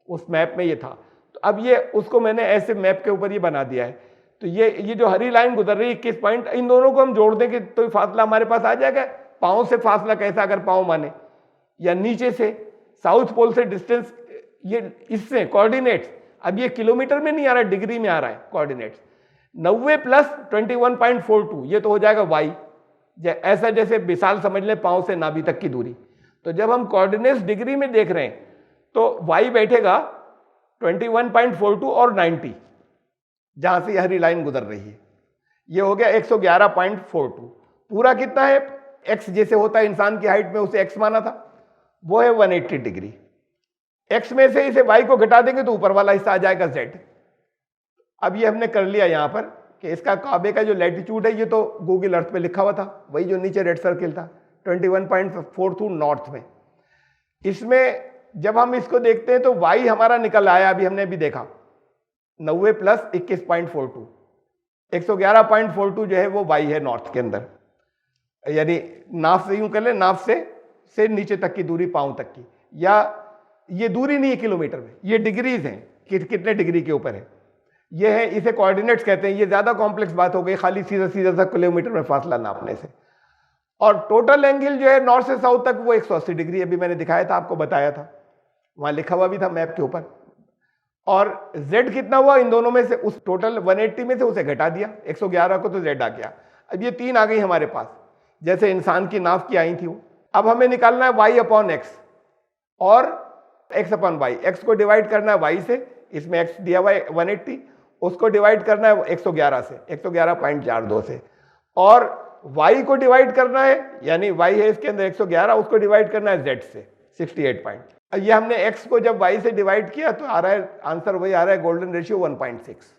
Speaker 1: उस मैप में ये था। तो अब ये उसको मैंने ऐसे मैप के ऊपर ये बना दिया है। तो ये जो हरी लाइन गुजर रही है 21 पॉइंट, इन दोनों को हम जोड़ देंगे तो फासला हमारे पास आ जाएगा। पाँव से फासला कैसा, अगर पाँव माने, या नीचे से साउथ पोल से डिस्टेंस, ये इससे कोऑर्डिनेट्स, अब ये किलोमीटर में नहीं आ रहा है, डिग्री में आ रहा है कोऑर्डिनेट्स। 90 प्लस 21.42, ये तो हो जाएगा वाई, ऐसा जैसे विशाल समझ लें पाँव से नाभि तक की दूरी। तो जब हम कोऑर्डिनेट्स डिग्री में देख रहे हैं तो वाई बैठेगा 21.42 और 90, जहां से हरी लाइन गुजर रही है, ये हो गया 111.42। पूरा कितना है, एक्स जैसे होता है इंसान की हाइट में, उसे एक्स माना था, वो है 180 डिग्री। एक्स में से इसे वाई को घटा देंगे तो ऊपर वाला हिस्सा आ जाएगा जेड। अब ये हमने कर लिया यहां पर कि इसका काबे का जो लैटिट्यूड है, ये तो गूगल अर्थ में लिखा हुआ था, वही जो नीचे रेड सर्किल था 21.42 नॉर्थ में। इसमें जब हम इसको देखते हैं तो वाई हमारा निकल आया, अभी हमने भी देखा 90 प्लस 21.42, 111.42 जो है वो वाई है नॉर्थ के अंदर। यानी नाफ से यूं कर ले, नाफ से नीचे तक की दूरी, पांव तक की, या ये दूरी नहीं है किलोमीटर में, ये डिग्रीज हैं कि कितने डिग्री के ऊपर है, ये है, इसे कोऑर्डिनेट्स कहते हैं। ये ज्यादा कॉम्प्लेक्स बात हो गई खाली सीधा सीधा सा किलोमीटर में फासला नापने से। और टोटल एंगल जो है नॉर्थ से साउथ तक वो 180 डिग्री, अभी मैंने दिखाया था, आपको बताया था, वहां लिखा हुआ भी था मैप के ऊपर। और z कितना हुआ इन दोनों में से, उस टोटल 180 में से उसे घटा दिया, 111 को तो z आ गया। अब ये 3 आ गई हमारे पास, जैसे इंसान की नाव की आई थी वो। अब हमें निकालना है y अपॉन x और x अपॉन y। x को डिवाइड करना है y से, इसमें x दिया हुआ है 180, उसको डिवाइड करना है 111 से, 111.42 से, और y को डिवाइड करना है, यानी y है इसके अंदर 111, उसको डिवाइड करना है z से 68 पॉइंट। ये हमने x को जब y से डिवाइड किया तो आ रहा है आंसर, वही आ रहा है गोल्डन रेशियो 1.6।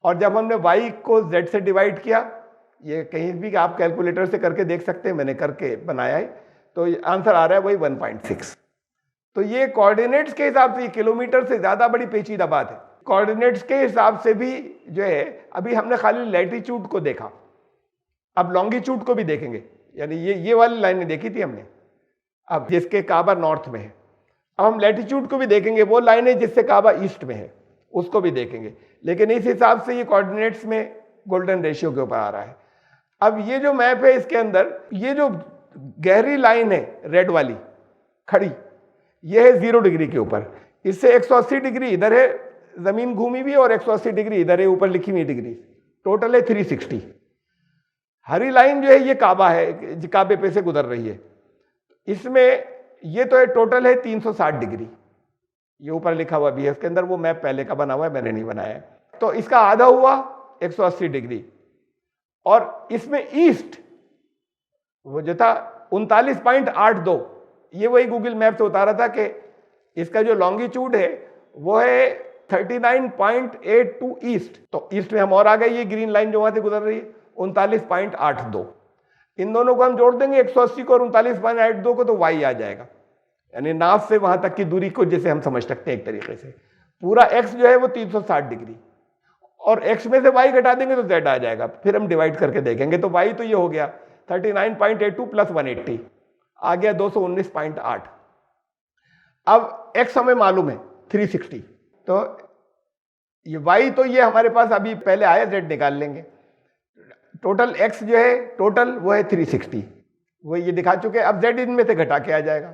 Speaker 1: और जब हमने y को z से डिवाइड किया, ये कहीं भी आप कैलकुलेटर से करके देख सकते हैं, मैंने करके बनाया है, तो आंसर आ रहा है वही 1.6। तो ये कोऑर्डिनेट्स के हिसाब से, किलोमीटर से ज्यादा बड़ी पेचीदा बात है। कोऑर्डिनेट्स के हिसाब से भी जो है, अभी हमने खाली लैटिट्यूड को देखा, अब लॉन्गिट्यूड को भी देखेंगे। यानी ये वाली लाइनें देखी थी हमने, अब जिसके काबा नॉर्थ में है। अब हम लैटिट्यूड को भी देखेंगे, वो लाइनें जिससे काबा ईस्ट में है उसको भी देखेंगे। लेकिन इस हिसाब से ये कोऑर्डिनेट्स में गोल्डन रेशियो के ऊपर आ रहा है। अब ये जो मैप है इसके अंदर, ये जो गहरी लाइन है रेड वाली खड़ी, ये है 0 डिग्री के ऊपर, इससे 180 डिग्री इधर है, जमीन घूमी हुई, और 180 डिग्री इधर है, ऊपर लिखी हुई डिग्री, टोटल है 360। हरी लाइन जो है ये काबा है, काबे पे से गुजर रही है। इसमें ये तो है टोटल है 360 डिग्री, ये ऊपर लिखा हुआ भी है उसके अंदर, वो मैप पहले का बना हुआ है, मैंने नहीं बनाया है। तो इसका आधा हुआ 180 डिग्री, और इसमें ईस्ट वो जो था 39.82, ये वही गूगल मैप से उतारा था कि इसका जो लॉन्गिट्यूड है वो है 39.82 ईस्ट। तो ईस्ट में हम और आ गए, ये ग्रीन लाइन जो वहां से गुजर रही है 39.82, इन दोनों को हम जोड़ देंगे 180 को और 39.82 को, तो वाई आ जाएगा, यानी नाव से वहां तक की दूरी को जैसे हम समझ सकते हैं एक तरीके से। पूरा एक्स जो है वो 360 डिग्री, और एक्स में से वाई घटा देंगे तो जेड आ जाएगा, फिर हम डिवाइड करके देखेंगे। तो वाई तो ये हो गया 39.82 प्लस 180 आ गया 219.8। अब एक्स हमें मालूम है 360, तो ये वाई तो ये हमारे पास अभी पहले आया, जेड निकाल लेंगे। टोटल एक्स जो है टोटल वो है 360, वो ये दिखा चुके हैं। अब जेड इनमें से घटा के आ जाएगा,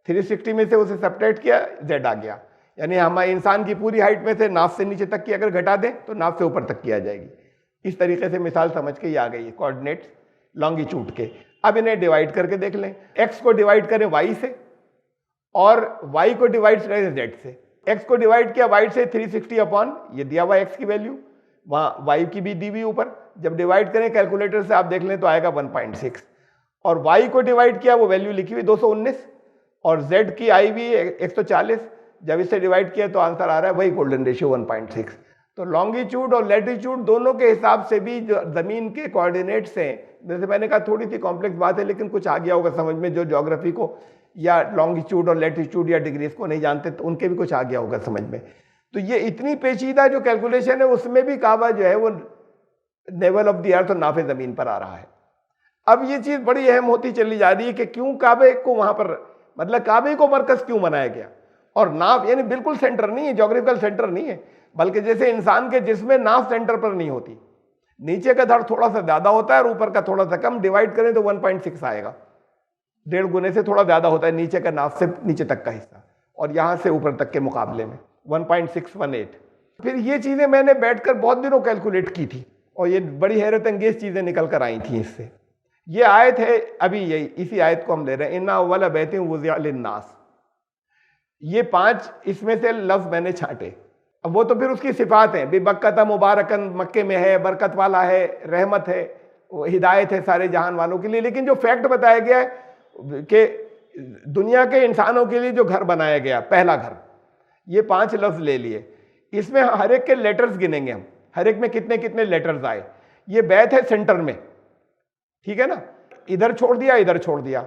Speaker 1: 360 में से उसे सब्ट्रैक्ट किया, जेड आ गया, यानी हमारे इंसान की पूरी हाइट में से नाफ से नीचे तक की अगर घटा दें तो नाफ से ऊपर तक की आ जाएगी। इस तरीके से मिसाल समझ के ये आ गई है कोऑर्डिनेट्स लॉन्गिट्यूड के। अब इन्हें डिवाइड करके देख लें, एक्स को डिवाइड करें वाई से और वाई को डिवाइड करें जेड से। एक्स को डिवाइड किया वाई से 360 अपॉन ये दिया हुआ एक्स की वैल्यू, वहाँ वाई की भी दी हुई ऊपर, जब डिवाइड करें कैलकुलेटर से आप देख लें तो आएगा 1.6, और वाई को डिवाइड किया वो वैल्यू लिखी हुई 219, और जेड की आई हुई 140, जब इससे डिवाइड किया तो आंसर आ रहा है वही गोल्डन रेशियो 1.6। तो लॉन्गिट्यूड और लैटिट्यूड दोनों के हिसाब से भी जो जमीन के कोऑर्डिनेट्स हैं, जैसे मैंने कहा थोड़ी सी कॉम्प्लेक्स बात है लेकिन कुछ आ गया होगा समझ में, जो ज्योग्राफी को या लॉन्गिट्यूड और लैटिट्यूड या डिग्रीज को नहीं जानते तो उनके भी कुछ आ गया होगा समझ में। तो ये इतनी पेचीदा जो कैलकुलेशन है उसमें भी काबा जो है वो नेवल ऑफ द अर्थ और नाफे जमीन पर आ रहा है। अब ये चीज बड़ी अहम होती चली जा रही है कि क्यों काबे को वहां पर, मतलब काबे को मरकज क्यों बनाया गया, और नाफ यानी बिल्कुल सेंटर नहीं है, ज्योग्राफिकल सेंटर नहीं है, बल्कि जैसे इंसान के जिसमें नाफ सेंटर पर नहीं होती, नीचे का धड़ थोड़ा सा ज्यादा होता है और ऊपर का थोड़ा सा कम, डिवाइड करें तो 1.6 आएगा, 1.5 गुने से थोड़ा ज्यादा होता है नीचे का नाफ से नीचे तक का हिस्सा, और यहां से ऊपर तक के मुकाबले में 1.618। फिर ये चीजें मैंने बैठकर बहुत दिनों कैलकुलेट की थी और ये बड़ी हैरत अंगेज चीजें निकल कर आई थी इससे। ये आयत है अभी, यही इसी आयत को हम ले रहे हैं, इन्ना अव्वल बैतिन वुज़िअ लिन्नास। ये 5 इसमें से लफ्ज मैंने छांटे। अब वो तो फिर उसकी सिफात है, बेबक्कता मुबारकन, मक्के में है, बरकत वाला है, रहमत है, हिदायत है सारे जहान वालों के लिए। लेकिन जो फैक्ट बताया गया है कि दुनिया के इंसानों के लिए जो घर बनाया गया पहला घर, ये 5 लफ्ज ले लिए, इसमें हर एक के लेटर्स गिनेंगे हम, हर एक में कितने कितने लेटर्स आए। ये बैत है सेंटर में, ठीक है ना, इधर छोड़ दिया इधर छोड़ दिया।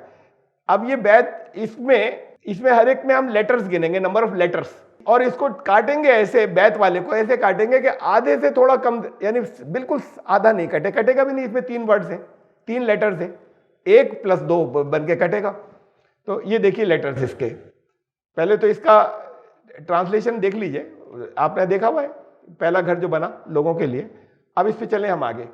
Speaker 1: अब ये बैत इसमें हर एक में हम लेटर्स गिनेंगे, नंबर ऑफ लेटर्स, और इसको काटेंगे ऐसे, बैत वाले को ऐसे काटेंगे कि आधे से थोड़ा कम, यानी बिल्कुल आधा नहीं कटेगा भी नहीं। इसमें 3 वर्ड्स हैं, 3 लेटर्स हैं, 1 + 2 बन के कटेगा। तो ये देखिए लेटर्स इसके, पहले तो इसका ट्रांसलेशन देख लीजिए, आपने देखा हुआ है पहला घर जो बना लोगों के लिए। अब इस पे चले हम आगे।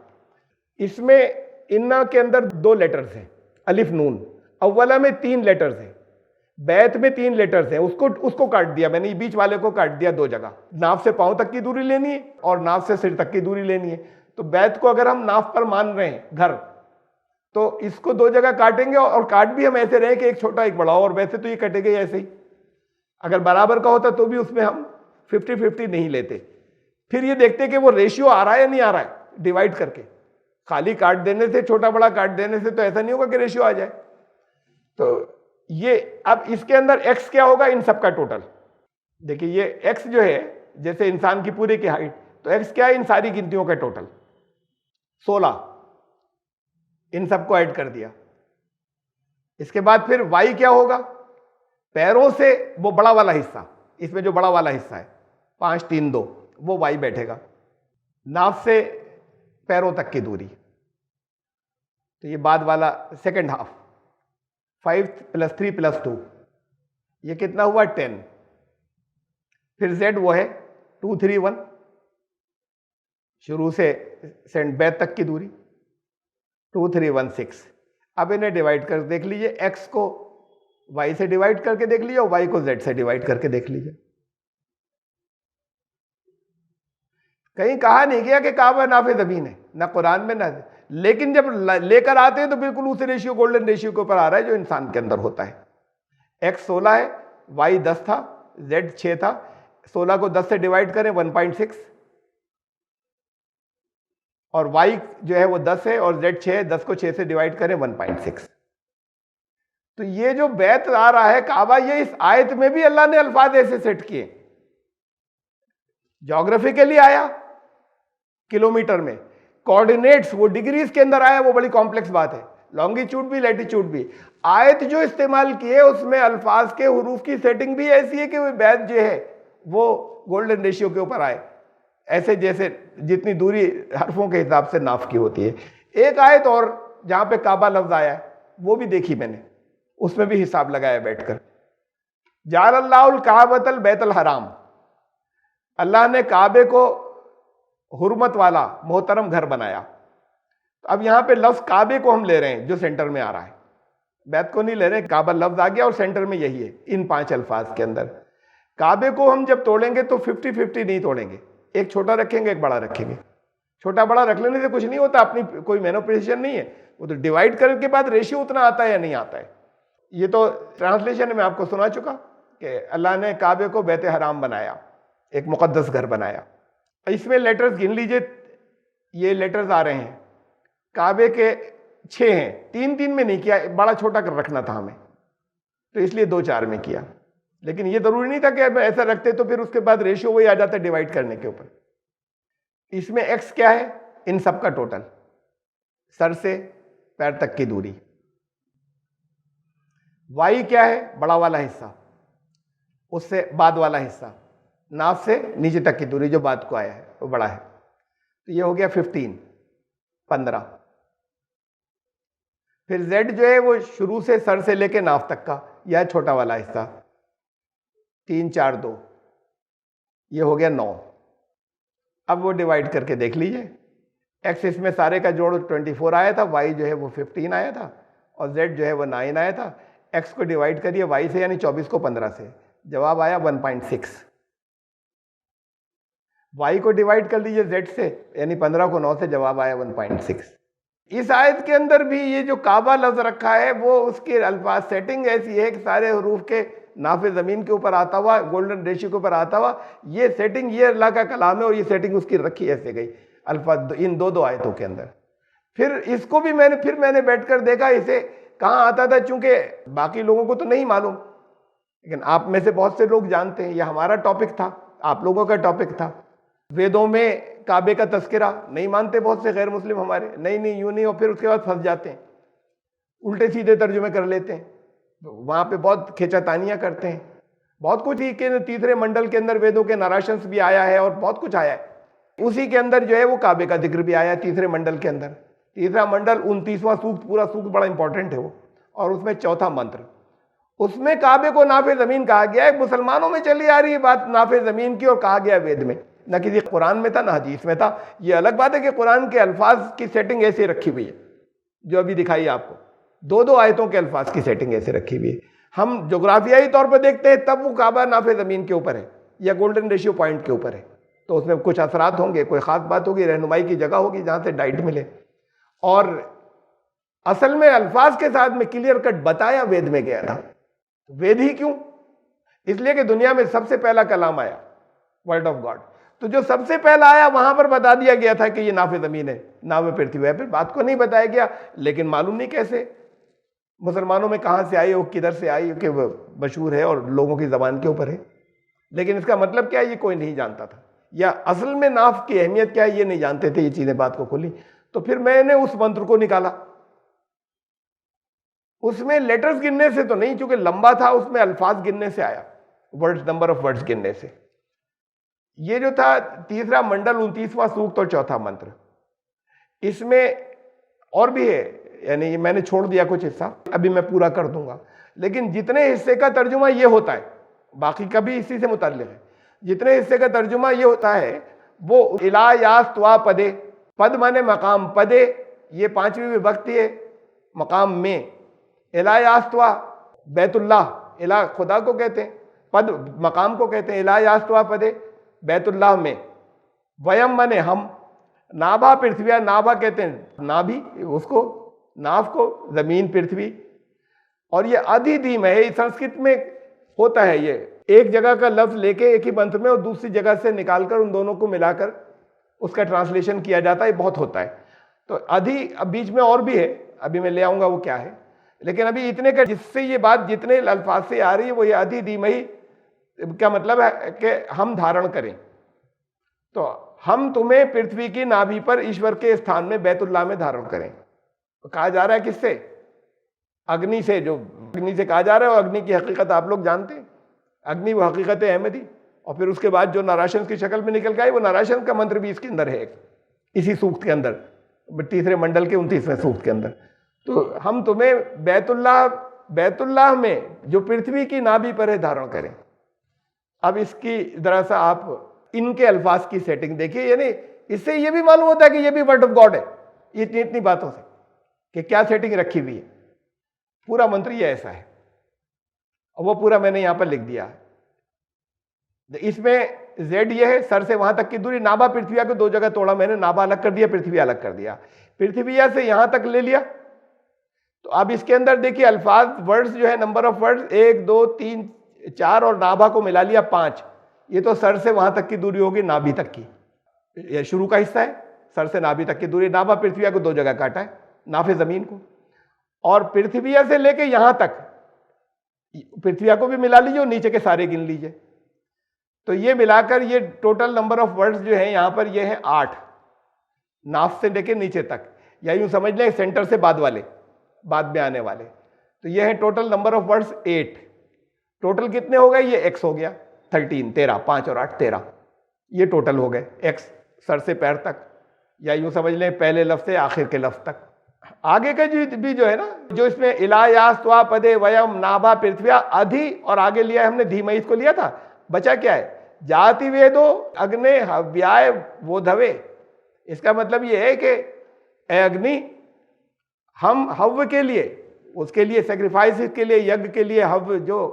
Speaker 1: इसमें इन्ना के अंदर 2 लेटर्स हैं, अलिफ नून। अव्वला में 3 लेटर्स हैं, बैत में 3 लेटर्स हैं, उसको काट दिया मैंने, बीच वाले को काट दिया 2 जगह। नाफ से पांव तक की दूरी लेनी है और नाफ से सिर तक की दूरी लेनी है। तो बैत को अगर हम नाफ पर मान रहे हैं घर, तो इसको 2 जगह काटेंगे, और काट भी हम ऐसे रहे कि एक छोटा एक बड़ा, और वैसे तो ये कटेगा ही ऐसे ही। अगर बराबर का होता तो भी उसमें हम 50-50 नहीं लेते। फिर ये देखते कि वो रेशियो आ रहा है या नहीं आ रहा है, डिवाइड करके। खाली काट देने से, छोटा बड़ा काट देने से तो ऐसा नहीं होगा कि रेशियो आ जाए। तो ये अब इसके अंदर x क्या होगा, इन सब का टोटल देखिए। ये x जो है जैसे इंसान की पूरे की हाइट, तो x क्या है, इन सारी गिनतियों का टोटल 16, इन सबको ऐड कर दिया। इसके बाद फिर y क्या होगा, पैरों से वो बड़ा वाला हिस्सा, इसमें जो बड़ा वाला हिस्सा है 5, 3, 2, वो y बैठेगा। नाफ से पैरों तक की दूरी, तो ये बाद वाला सेकंड हाफ, 5 + 3 + 2, ये कितना हुआ 10। फिर z वो है 2, 3, 1, शुरू से सेंट बैत तक की दूरी 2, 3, 1, 6। अब इन्हें डिवाइड कर देख लीजिए, x को y से डिवाइड करके देख लीजिए और y को z से डिवाइड करके देख लीजिए। कहीं कहा नहीं गया कि काबा नाफे जमीन है, ना कुरान में ना, लेकिन जब लेकर आते हैं तो बिल्कुल उसी रेशियो, गोल्डन रेशियो के ऊपर आ रहा है जो इंसान के अंदर होता है। x 16 है, y 10 था, z 6 था। 16 को 10 से डिवाइड करें 1.6, और y जो है वो 10 है और z 6 है, 10 को 6 से डिवाइड करें 1.6। तो ये जो बैत आ रहा है काबा, ये इस आयत में भी अल्लाह ने अल्फाज ऐसे सेट किए। ज्योग्राफिकली आया किलोमीटर में, कोऑर्डिनेट्स वो डिग्रीज के अंदर आया, वो बड़ी कॉम्प्लेक्स बात है, लॉन्गिट्यूड भी लैटिट्यूड भी। आयत जो इस्तेमाल की है उसमें अल्फाज के हुरूफ की सेटिंग भी ऐसी है कि वो बैत जो है वो गोल्डन रेशियो के ऊपर आए, ऐसे जैसे जितनी दूरी हरफों के हिसाब से नाफ की होती है। एक आयत और जहां पे काबा लफ्ज आया है वो भी देखी मैंने, उसमें भी हिसाब लगाया बैठकर। जालल्लाहुल काबतल बैतल हराम, अल्लाह ने काबे को हुर्मत वाला मोहतरम घर बनाया। अब यहां पे लफ्ज काबे को हम ले रहे हैं जो सेंटर में आ रहा है, बैत को नहीं ले रहे, काबा लफ्ज आ गया और सेंटर में यही है इन 5 अल्फाज के अंदर। काबे को हम जब तोड़ेंगे तो 50-50 नहीं तोड़ेंगे, एक छोटा रखेंगे एक बड़ा रखेंगे। छोटा बड़ा रख लेने से कुछ नहीं होता, अपनी कोई मैनिपुलेशन नहीं है, वो तो डिवाइड करने के बाद रेशियो उतना आता है या नहीं आता है। ये तो ट्रांसलेशन में आपको सुना चुका कि अल्लाह ने काबे को बैत हराम बनाया, एक मुकद्दस घर बनाया। इसमें लेटर्स गिन लीजिए, ये लेटर्स आ रहे हैं, काबे के 6 हैं, 3-3 में नहीं किया, बड़ा छोटा कर रखना था हमें, तो इसलिए 2-4 में किया। लेकिन ये जरूरी नहीं था कि अब ऐसा रखते तो फिर उसके बाद रेशियो वही आ जाता डिवाइड करने के ऊपर। इसमें x क्या है, इन सब का टोटल, सर से पैर तक की दूरी। y क्या है, बड़ा वाला हिस्सा, उससे बाद वाला हिस्सा, नाफ से नीचे तक की दूरी जो बाद को आया है वो बड़ा है। तो ये हो गया 15। फिर z जो है वो शुरू से सर से लेके नाफ तक का, यह छोटा वाला हिस्सा, 3 4 2, ये हो गया 9। अब वो डिवाइड करके देख लीजिए, x इसमें सारे का जोड़ 24 आया था, y जो है वो 15 आया था और z जो है वो 9 आया था। x को डिवाइड करिए y से, यानी 24 को 15 से, जवाब आया 1.6। y को डिवाइड कर लीजिए z से, यानी 15 को 9 से, जवाब आया 1.6। इस आयत के अंदर भी ये जो काबा लफ्ज रखा है वो उसके अल्फाज सेटिंग ऐसी है कि सारे हरूफ के नाफे ज़मीन के ऊपर आता हुआ, गोल्डन रेशियो के ऊपर आता हुआ, ये सेटिंग, ये अल्लाह का कलाम है और ये सेटिंग उसकी रखी ऐसे गई अल्फाज इन दो आयतों के अंदर। फिर इसको भी मैंने बैठकर देखा इसे कहाँ आता था, चूंकि बाकी लोगों को तो नहीं मालूम, लेकिन आप में से बहुत से लोग जानते हैं, यह हमारा टॉपिक था, आप लोगों का टॉपिक था। वेदों में काबे का तस्करा नहीं मानते बहुत से गैर मुस्लिम हमारे, नहीं यूं नहीं, और फिर उसके बाद फंस जाते हैं, उल्टे सीधे तर्जुमे कर लेते हैं, तो वहां पे बहुत खिंचातानियां करते हैं। बहुत कुछ ही के तीसरे मंडल के अंदर वेदों के नराशंस भी आया है और बहुत कुछ आया है, उसी के अंदर जो है वो काबे का जिक्र भी आया है तीसरे मंडल के अंदर। तीसरा मंडल 29वां सूक्त, पूरा सूक्त बड़ा इंपॉर्टेंट है वो, और उसमें चौथा मंत्र, उसमें काबे को नाफे जमीन कहा गया है। मुसलमानों में चली आ रही है बात नाफे जमीन की, और कहा गया वेद में, न किसी कुरान में था ना हदीस में था। ये अलग बात है कि कुरान के अल्फाज की सेटिंग ऐसे रखी हुई है जो अभी दिखाई आपको, दो आयतों के अल्फाज की सेटिंग ऐसे रखी हुई है। हम जोग्राफियाई तौर पर देखते हैं तब वो काबा नाफे ज़मीन के ऊपर है या गोल्डन रेशियो पॉइंट के ऊपर है, तो उसमें कुछ असरात होंगे, कोई ख़ास बात होगी, रहनुमाई की जगह होगी जहाँ से डाइट मिले। और असल में अल्फाज के साथ में क्लियर कट बताया वेद में गया था। वेद ही क्यों? इसलिए कि दुनिया में सबसे पहला कलाम आया, वर्ड ऑफ गॉड, तो जो सबसे पहला आया वहां पर बता दिया गया था कि ये नाफे ज़मीन है, नावे पृथ्वी है। फिर बात को नहीं बताया गया, लेकिन मालूम नहीं कैसे मुसलमानों में कहां से आई, वो किधर से आई, कि मशहूर है और लोगों की जबान के ऊपर है, लेकिन इसका मतलब क्या है ये कोई नहीं जानता था, या असल में नाफ की अहमियत क्या है ये नहीं जानते थे। ये चीजें बात को खुली, तो फिर मैंने उस मंत्र को निकाला। उसमें लेटर्स गिनने से तो नहीं, चूंकि लंबा था, उसमें अल्फाज गिनने से आया, वर्ड्स, नंबर ऑफ वर्ड्स गिनने से। ये जो था तीसरा मंडल, 29वां सूक्त और चौथा मंत्र, इसमें और भी है, यानी मैंने छोड़ दिया कुछ हिस्सा, अभी मैं पूरा कर दूंगा। लेकिन जितने हिस्से का तर्जुमा ये होता है, बाकी का भी इसी से मुताल्लिक़ है, जितने हिस्से का तर्जुमा ये होता है वो इला यास त्वा पदे, पद माने मकाम, पदे ये 5वीं विभक्ति है मकाम में। इला यास त्वा बैतुल्लाह, इला खुदा को कहते हैं, पद मकाम को कहते हैं। इला यास त्वा पदे बैतुल्लाह में, वयम माने हम, नाभा पृथ्वी, नाभा कहते हैं नाभि, उसको नाभ को, जमीन पृथ्वी। और ये अधिधीम है, ये संस्कृत में होता है, ये एक जगह का लफ्ज लेके एक ही मंत्र में और दूसरी जगह से निकालकर उन दोनों को मिलाकर उसका ट्रांसलेशन किया जाता है, बहुत होता है। तो अधि, अब बीच में और भी है, अभी मैं ले आऊंगा वो क्या है, लेकिन अभी इतने का जिससे ये बात जितने अल्फाज से आ रही है वो ये अधिधीमहि क्या मतलब है कि हम धारण करें। तो हम तुम्हें पृथ्वी की नाभि पर ईश्वर के स्थान में बैतुल्लाह में धारण करें। तो कहा जा रहा है किससे? अग्नि से। जो अग्नि से कहा जा रहा है वो अग्नि की हकीकत आप लोग जानते हैं, अग्नि वो हकीकत अहमदी। और फिर उसके बाद जो नारायण की शक्ल में निकल के आई वो नारायण का मंत्र भी इसके अंदर है, इसी सूक्त के अंदर, तीसरे मंडल के 29वें सूक्त के अंदर। तो हम तुम्हें बैतुल्लाह में जो पृथ्वी की नाभि पर है धारण करें। अब इसकी जरा सा आप इनके अल्फाज की सेटिंग देखिए, यानी इससे ये भी मालूम होता है कि ये भी वर्ड ऑफ गॉड है, इतनी इतनी बातों से कि क्या सेटिंग रखी हुई है। पूरा मंत्र ये ऐसा है और वो पूरा मैंने यहां पर लिख दिया। इसमें जेड ये है, सर से वहां तक की दूरी। नाभा पृथ्वी को दो जगह तोड़ा मैंने, नाभा अलग कर दिया, पृथ्वी अलग कर दिया। पृथ्वी से यहां तक ले लिया। तो अब इसके अंदर देखिए अल्फाज, वर्ड्स जो है, नंबर ऑफ वर्ड्स 1 2 3 4 और नाभा को मिला लिया 5। ये तो सर से वहां तक की दूरी होगी, नाभि तक की, ये शुरू का हिस्सा है, सर से नाभि तक की दूरी। नाभा पृथ्वी को दो जगह काटा है, नाफे जमीन को, और पृथ्वी से लेके यहां तक पृथ्वी को भी मिला लीजिए और नीचे के सारे गिन लीजिए। तो ये मिलाकर ये टोटल नंबर ऑफ वर्ड्स जो है यहां पर ये है 8, नाफ से लेके नीचे तक, या यूं समझ लें सेंटर से बाद वाले, बाद में आने वाले। तो ये है total number of words 8। Total कितने हो गए? ये एक्स हो गया 13, 13, 5 और 8 13, ये टोटल हो गए एक्स, सर से पैर तक, या यूं समझ लें पहले लफ्ज से आखिर के लफ्ज तक। आगे का भी जो है ना, जो इसमें इलाया स्वा पदे वयम नाभा पृथ्व्या अधि, और आगे लिया है हमने धीमहि, इसको लिया था, बचा क्या है? जाति वेदो अग्ने हव्याय बोधवे। इसका मतलब ये है कि अग्नि, हम हव्य के लिए, उसके लिए सेक्रीफाइस के लिए, यज्ञ के लिए, हव्य जो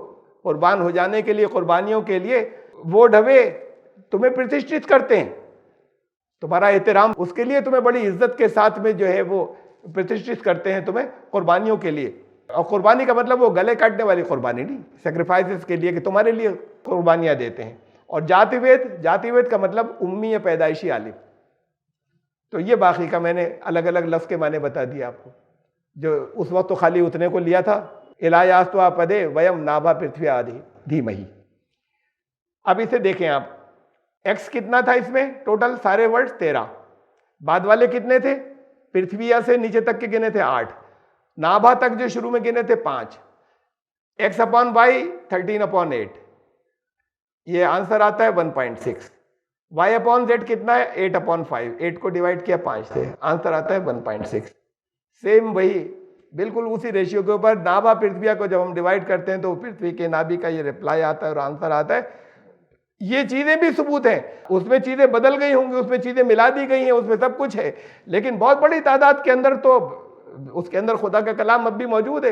Speaker 1: कुर्बान हो जाने के लिए, कुर्बानियों के लिए, वो ढवे तुम्हें प्रतिष्ठित करते हैं, तुम्हारा एहतराम उसके लिए, तुम्हें बड़ी इज्जत के साथ में जो है वो प्रतिष्ठित करते हैं तुम्हें कुर्बानियों के लिए। और कुर्बानी का मतलब वो गले काटने वाली कुर्बानी नहीं, सेक्रीफाइसेस के लिए, कि तुम्हारे लिए कुर्बानियां देते हैं। और जातिवेद का मतलब उम्मी या पैदाइशी आलिम। तो ये बाकी का मैंने अलग अलग लफ्ज के माने बता दिया आपको, जो उस वक्त तो खाली उतने को लिया था, इलायास्त्वा पदे वयम नाभा पृथ्वी आदि धीमहि। अब इसे देखें आप, एक्स कितना था इसमें टोटल सारे वर्ड्स 13, बाद वाले कितने थे? पृथ्वी से नीचे तक के गिने थे 8, नाभा तक जो शुरू में गिने थे 5, एक्स अपॉन वाई 13/8, ये आंसर आता है 1.6। वाई अपॉन जेड कितना है? 8/5, 8 को डिवाइड किया 5 से, आंसर आता है 1.6। सेम वही, बिल्कुल उसी रेशियो के ऊपर नाभा पृथ्वी को जब हम डिवाइड करते हैं तो पृथ्वी के नाभि का ये रिप्लाई आता है और आंसर आता है। ये चीजें भी सबूत हैं, उसमें चीजें बदल गई होंगी, उसमें चीजें मिला दी गई हैं, उसमें सब कुछ है, लेकिन बहुत बड़ी तादाद के अंदर तो उसके अंदर खुदा का कलाम अब भी मौजूद है।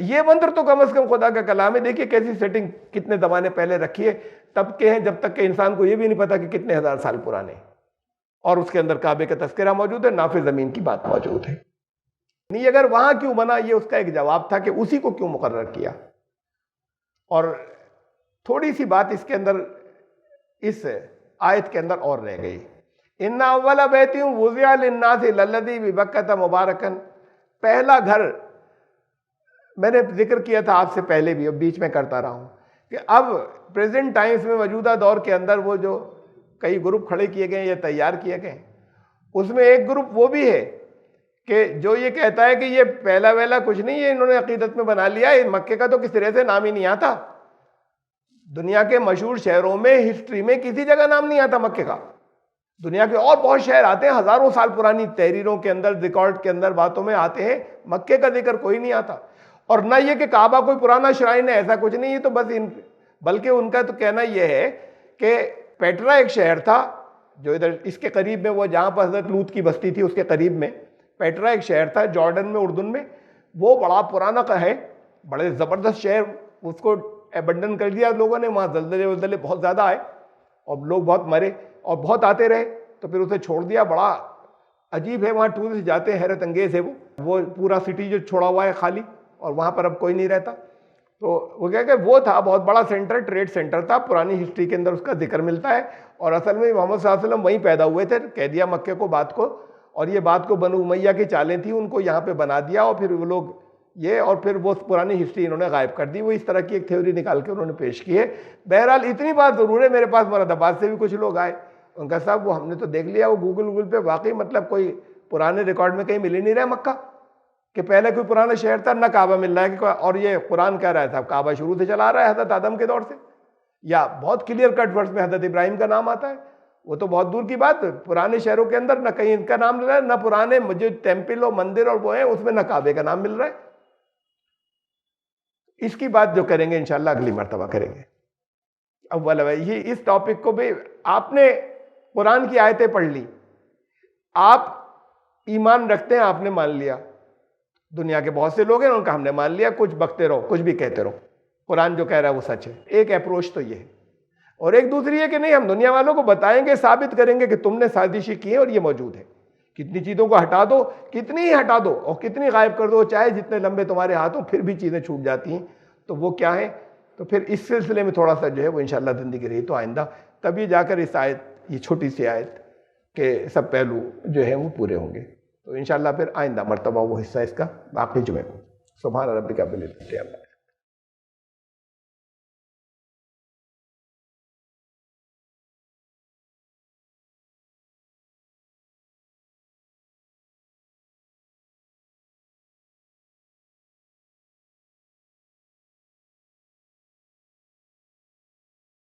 Speaker 1: ये मंत्र तो कम से कम खुदा का कलाम है। देखिए कैसी सेटिंग कितने जमाने पहले रखी है, तब के हैं जब तक के इंसान को ये भी नहीं पता कि कितने हजार साल पुराने, और उसके अंदर काबे का तस्करा मौजूद है, नाफे जमीन की बात मौजूद है। नहीं, अगर वहां क्यों बना, ये उसका एक जवाब था कि उसी को क्यों मुकर्रर किया। और थोड़ी सी बात इसके अंदर, इस आयत के अंदर और रह गई। इन्ना अव्वला बैतियुं वुज़िअ लिन्नासि लल्लज़ी बिबक्कता मुबारकन, पहला घर मैंने जिक्र किया था आपसे पहले भी, अब बीच में करता रहा हूं कि अब प्रेजेंट टाइम्स में मौजूदा दौर के अंदर वो जो कई ग्रुप खड़े किए गए या तैयार किए गए, उसमें एक ग्रुप वो भी है कि जो ये कहता है कि ये पहला वहला कुछ नहीं है, इन्होंने अकीदत में बना लिया है, मक्के का तो किस तरह से नाम ही नहीं आता। दुनिया के मशहूर शहरों में हिस्ट्री में किसी जगह नाम नहीं आता मक्के का। दुनिया के और बहुत शहर आते हैं, हजारों साल पुरानी तहरीरों के अंदर, रिकॉर्ड के अंदर, बातों में आते हैं, मक्के का जिक्र कोई नहीं आता। और न ये कि काबा कोई पुराना श्राइन है, ऐसा कुछ नहीं है। तो बस बल्कि उनका तो कहना यह है कि पेट्रा एक शहर था जो इधर इसके करीब में, वो जहां पर हजरत लूत की बस्ती थी उसके करीब में पेट्रा एक शहर था, जॉर्डन में, उर्दुन में। वो बड़ा पुराना का है, बड़े जबरदस्त शहर, उसको एबंडन कर दिया लोगों ने, वहां जल्दले वल्दले बहुत ज्यादा आए और लोग बहुत मरे और बहुत आते रहे, तो फिर उसे छोड़ दिया। बड़ा अजीब है, वहाँ टूरिस्ट जाते हैं, हैरत अंगेज है वो पूरा सिटी जो छोड़ा हुआ है खाली, और वहाँ पर अब कोई नहीं रहता। तो वो क्या कि वो था बहुत बड़ा सेंटर, ट्रेड सेंटर था, पुरानी हिस्ट्री के अंदर उसका जिक्र मिलता है। और असल में मोहम्मद सल्लल्लाहु अलैहि वसल्लम वहीं पैदा हुए थे, कह दिया मक्के को बात को, और ये बात को बनु उमैया की चालें थी, उनको यहाँ पे बना दिया, और फिर वो लोग ये, और फिर वो पुरानी हिस्ट्री इन्होंने गायब कर दी। वो इस तरह की एक थ्योरी निकाल के उन्होंने पेश की है। बहरहाल इतनी बात ज़रूर है, मेरे पास मुरादाबाद से भी कुछ लोग आए, उनका साहब वो हमने तो देख लिया, वो गूगल पे वाकई मतलब कोई पुराने रिकॉर्ड में कहीं मिल ही नहीं रहा मक्का, कि पहले कोई पुराना शहर था, ना काबा मिल रहा है कि, और ये कुरान कह रहा है साहब काबा शुरू से चला रहा है हज़रत आदम के दौर से, या बहुत क्लियर कट वर्ड्स में हज़रत इब्राहिम का नाम आता है। वो तो बहुत दूर की बात, पुराने शहरों के अंदर ना कहीं इनका नाम मिल रहा है, ना पुराने जो टेम्पल और मंदिर और वो है उसमें ना काबे का नाम मिल रहा है। इसकी बात जो करेंगे इंशाल्लाह अगली मर्तबा करेंगे। अव्वल ये इस टॉपिक को भी आपने कुरान की आयतें पढ़ ली, आप ईमान रखते हैं, आपने मान लिया, दुनिया के बहुत से लोग हैं उनका हमने मान लिया, कुछ बकते रहो, कुछ भी कहते रहो, कुरान जो कह रहा है वो सच है। एक अप्रोच तो ये है, और एक दूसरी है कि नहीं, हम दुनिया वालों को बताएंगे, साबित करेंगे कि तुमने साजिशी की है और ये मौजूद है। कितनी चीज़ों को हटा दो, कितनी ही हटा दो और कितनी गायब कर दो, चाहे जितने लंबे तुम्हारे हाथ हो, फिर भी चीज़ें छूट जाती हैं। तो वो क्या है, तो फिर इस सिलसिले में थोड़ा सा जो है वो इंशाल्लाह ज़िंदगी रही तो आइंदा तभी जाकर इस आयत, ये छोटी सी आयत के सब पहलू जो है वो पूरे होंगे। तो इंशाल्लाह फिर आइंदा मर्तबा वो हिस्सा इसका बाकी जुमे को। सुभान रब्बिका रब्बिल इज्जति अम्मा